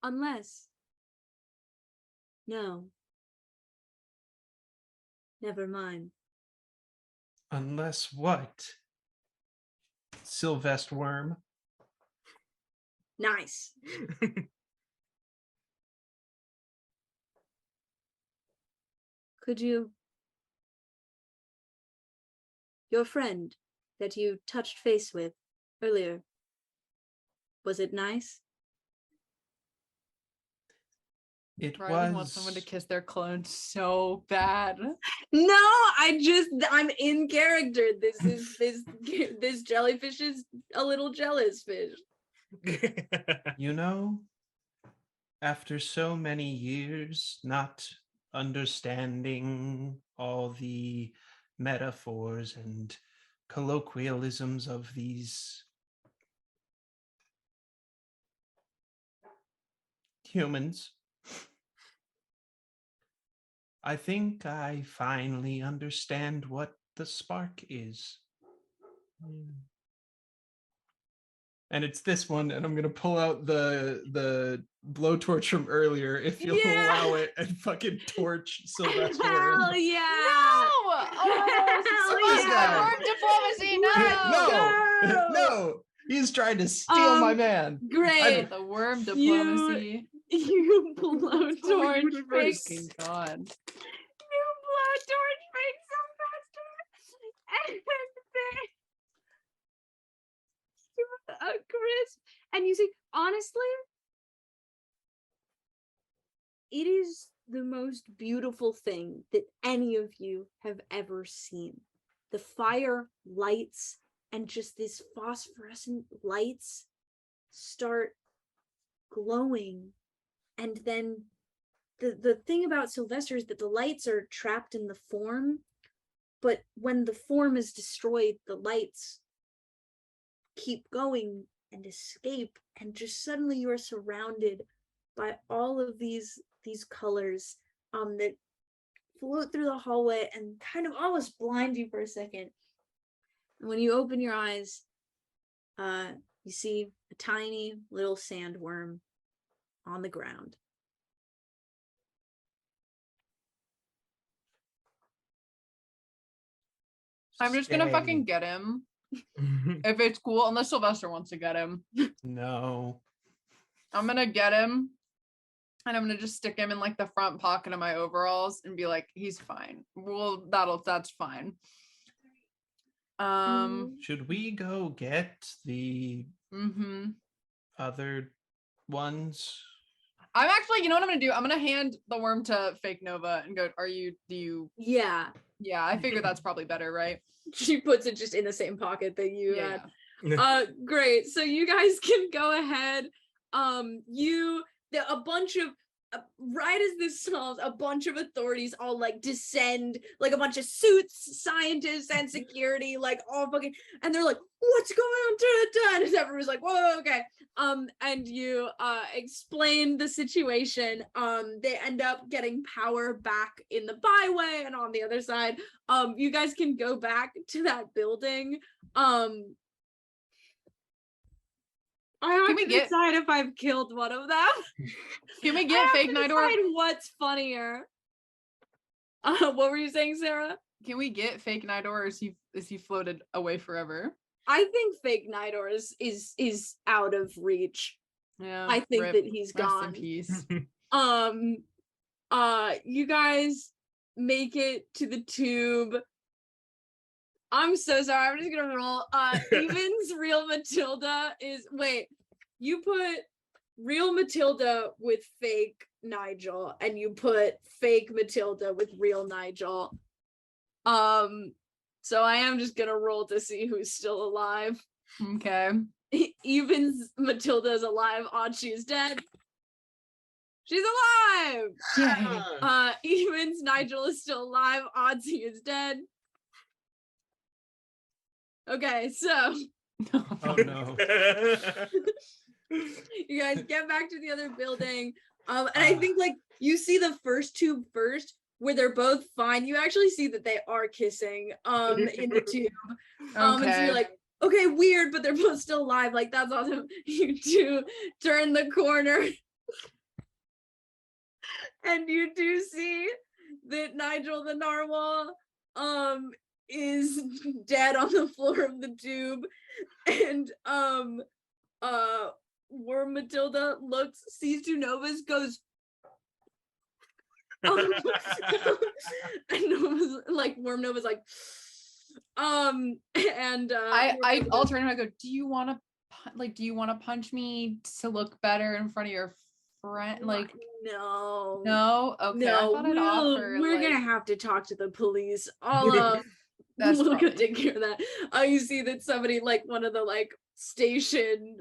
Unless. No. Never mind. Unless what? Sylvester Worm? Nice. Could you... Your friend that you touched face with earlier, was it nice? It Riley wants someone to was... kiss their clone so bad. No, I'm in character. This jellyfish is a little jealous fish. You know, after so many years not understanding all the metaphors and colloquialisms of these humans, I think I finally understand what the spark is. And it's this one, and I'm gonna pull out the blowtorch from earlier if you'll allow it, and fucking torch Sylvester. Hell yeah! Oh, Hell Sylvester, yeah! worm diplomacy, no! No, he's trying to steal my man. Great. The worm diplomacy. You blowtorch universe. fix. Fucking God. You blowtorch fix Sylvester. And then a crisp. And you see, honestly, it is the most beautiful thing that any of you have ever seen. The fire lights and just these phosphorescent lights start glowing. And then the thing about Sylvester is that the lights are trapped in the form, but when the form is destroyed, the lights keep going and escape, and just suddenly you are surrounded by all of these colors that float through the hallway and kind of almost blind you for a second. And when you open your eyes, you see a tiny little sandworm on the ground. I'm just gonna Stay. fucking get him. If it's cool, unless Sylvester wants to get him. No. I'm gonna get him. And I'm gonna just stick him in like the front pocket of my overalls and be like, he's fine. Well, that's fine. Should we go get the I'm other ones? actually, you know what I'm gonna do? I'm gonna hand the worm to Fake Nova and go, do you Yeah. Yeah, I figure that's probably better, right? She puts it just in the same pocket that you had. Yeah. Great. So you guys can go ahead. A bunch of right as this solves, a bunch of authorities all like descend, like a bunch of suits, scientists, and security, like all fucking, and they're like, "What's going on?" And everyone's like, "Whoa, okay." And you explain the situation. They end up getting power back in the byway, and on the other side, you guys can go back to that building. I have to decide if I've killed one of them. Can we get Fake Nidor? Decide what's funnier. What were you saying, Sarah? Can we get Fake Nidor, or is he floated away forever? I think Fake Nidor is out of reach. Yeah. I think rip. that he's Rest gone. in peace. You guys make it to the tube. I'm so sorry. I'm just gonna roll. Even's real Matilda is you put real Matilda with fake Nigel, and you put fake Matilda with real Nigel. So I am just gonna roll to see who's still alive. Okay. Even's Matilda is alive. Odd she is dead. She's alive. Yeah. Even's Nigel is still alive. Odds he is dead. Okay, so Oh no. you guys get back to the other building. And I think like you see the first tube first, where they're both fine. You actually see that they are kissing in the tube. And so you're like, okay, weird, but they're both still alive. Like, that's awesome. You two turn the corner. And you do see that Nigel the narwhal is dead on the floor of the tube, and Worm Matilda sees two Novas, goes and Nova's like, Worm Nova's like and I'll turn and I go, do you want to punch me to look better in front of your friend? Like, no, okay, I thought I'd offer, we're like... gonna have to talk to the police. I'll That's we're gonna probably- take care of that. You see that somebody, like one of the like station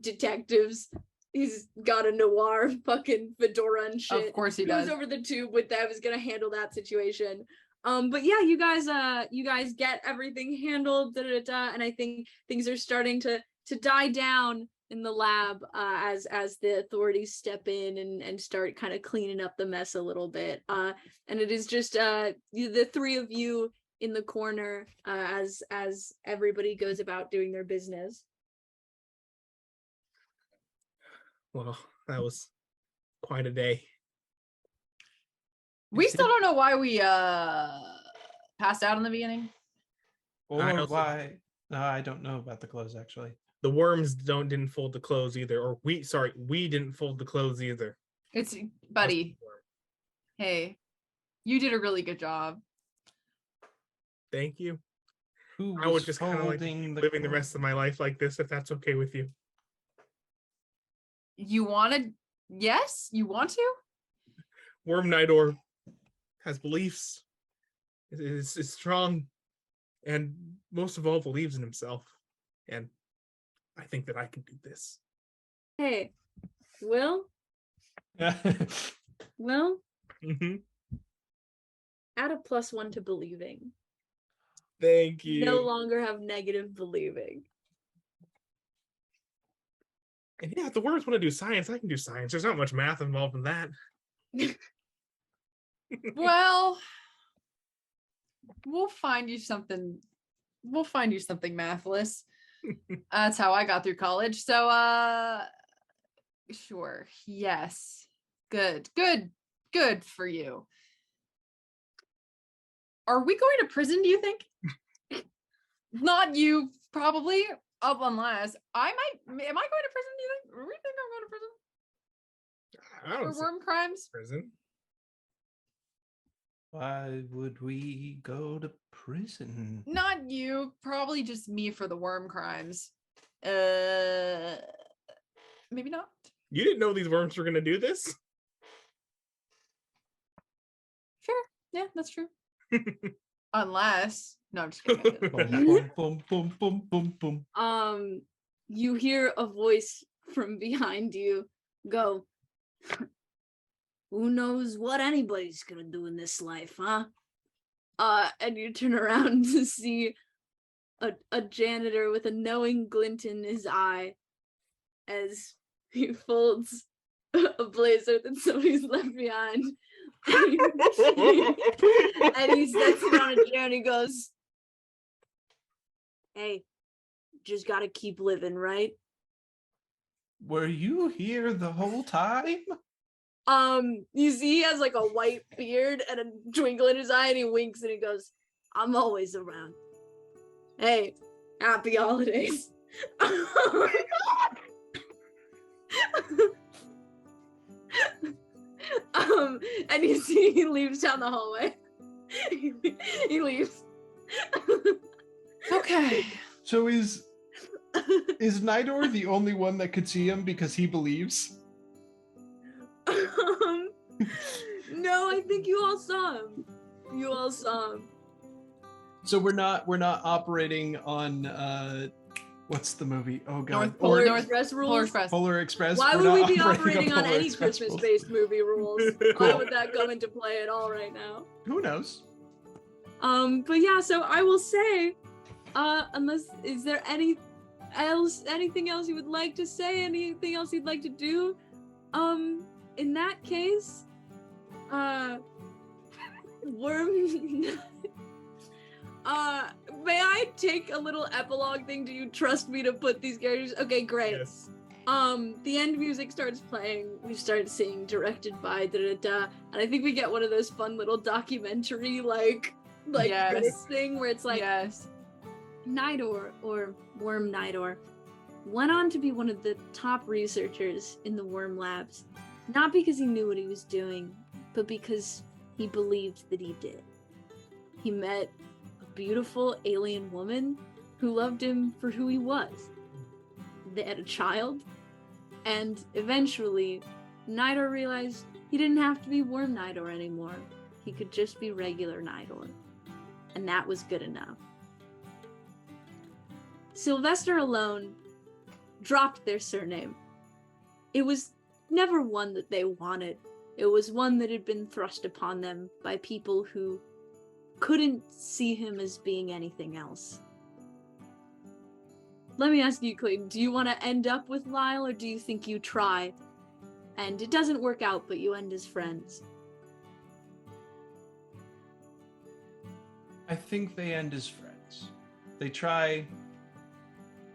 detectives, he's got a noir fucking fedora and shit. Of course he goes does. over the tube with them, is gonna handle that situation. But yeah, you guys get everything handled, and I think things are starting to die down in the lab as the authorities step in and start kind of cleaning up the mess a little bit. And it is just the three of you in the corner as everybody goes about doing their business. Well, that was quite a day. We still don't know why we passed out in the beginning. Or I also- why? No, I don't know about the clothes actually. The worms didn't fold the clothes either, or we didn't fold the clothes either. It's buddy. Hey, you did a really good job. Thank you. Who I would just kind of like folding living the rest of my life like this, if that's okay with you. You wanted? Yes, you want to? Worm Nidor has beliefs, is strong, and most of all believes in himself. And I think that I can do this. Hey, Will, Mm-hmm. add a +1 to believing. Thank you. No longer have negative believing. And yeah, if the worms want to do science, I can do science. There's not much math involved in that. Well, we'll find you something. We'll find you something mathless. That's how I got through college. So, sure. Yes. Good for you. Are we going to prison, do you think? Not you, probably. Unless I might. Am I going to prison, do you think? Do we think I'm going to prison? I don't For see worm crimes? prison. Why would we go to prison? Not you, probably just me for the worm crimes. Maybe not. You didn't know these worms were going to do this? Sure. Yeah, that's true. Unless, no, I'm just kidding. Boom, boom, boom, boom, boom, boom. You hear a voice from behind you go, who knows what anybody's gonna do in this life, huh? And you turn around to see a janitor with a knowing glint in his eye as he folds a blazer that somebody's left behind. And he sets it on a chair and he goes, hey, just gotta keep living, right? Were you here the whole time? You see he has like a white beard and a twinkle in his eye and he winks and he goes, I'm always around. Hey, happy holidays. And you see he leaves down the hallway. He leaves. Okay. So is Nidor the only one that could see him because he believes? No, I think you all saw him. You all saw him. So we're not operating on what's the movie? Oh god. Polar North- Express Polar rules. Express. Polar Express. Why We're would we not be operating on Polar any Express rules. Christmas-based movie rules? Why Cool. would that come into play at all right now? Who knows? But yeah, so I will say, unless is there anything else you would like to say, anything else you'd like to do? In that case, Worm may I take a little epilogue thing? Do you trust me to put these characters? Okay, great. Yes. The end music starts playing. We start seeing directed by and I think we get one of those fun little documentary like Yes. credits thing where it's like Yes. Nidor, or Worm Nidor, went on to be one of the top researchers in the worm labs, not because he knew what he was doing, but because he believed that he did. He met a beautiful alien woman who loved him for who he was. They had a child, and eventually, Nidor realized he didn't have to be Worm Nidor anymore. He could just be regular Nidor. and that was good enough. Sylvester alone dropped their surname. It was never one that they wanted. It was one that had been thrust upon them by people who couldn't see him as being anything else. Let me ask you, Clayton, do you want to end up with Lyle, or do you think you try and it doesn't work out, but you end as friends? I think they end as friends. They try.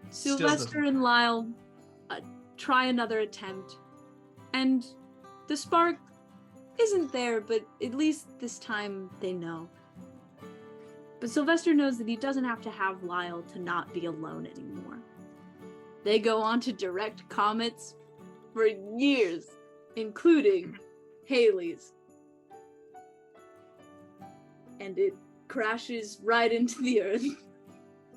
Still Sylvester doesn't- and Lyle try another attempt, and the spark isn't there, but at least this time they know. But Sylvester knows that he doesn't have to have Lyle to not be alone anymore. They go on to direct comets for years, including Haley's. And it crashes right into the earth.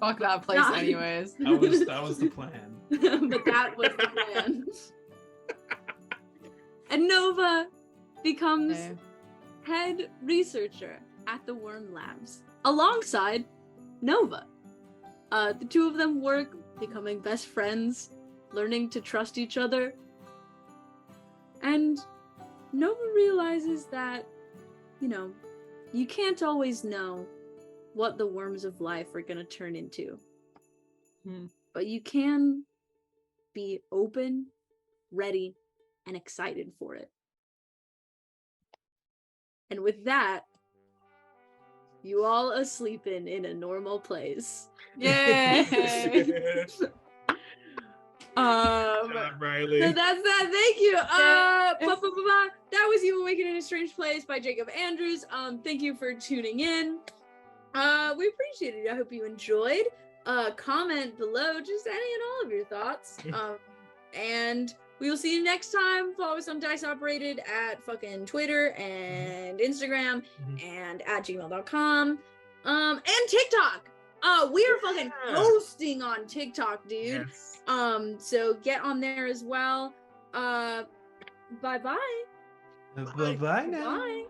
Fuck that place God. anyways. That was the plan. But that was the plan. And Nova becomes Okay. head researcher at the Worm Labs alongside Nova. The two of them work, becoming best friends, learning to trust each other. And Nova realizes that, you can't always know what the worms of life are going to turn into. But you can be open, ready, and excited for it. And with that, you all are sleeping in a normal place. Yay! Riley. So that's that. Thank you. Yes. That was You Awaken in a Strange Place by Jacob Andrews. Thank you for tuning in. We appreciate it. I hope you enjoyed. Comment below just any and all of your thoughts. And we will see you next time. Follow us on Dice Operated at fucking Twitter and Instagram and at gmail.com. And TikTok. We are fucking hosting on TikTok, dude. Yes. So get on there as well. Bye-bye. Bye-bye now. Bye.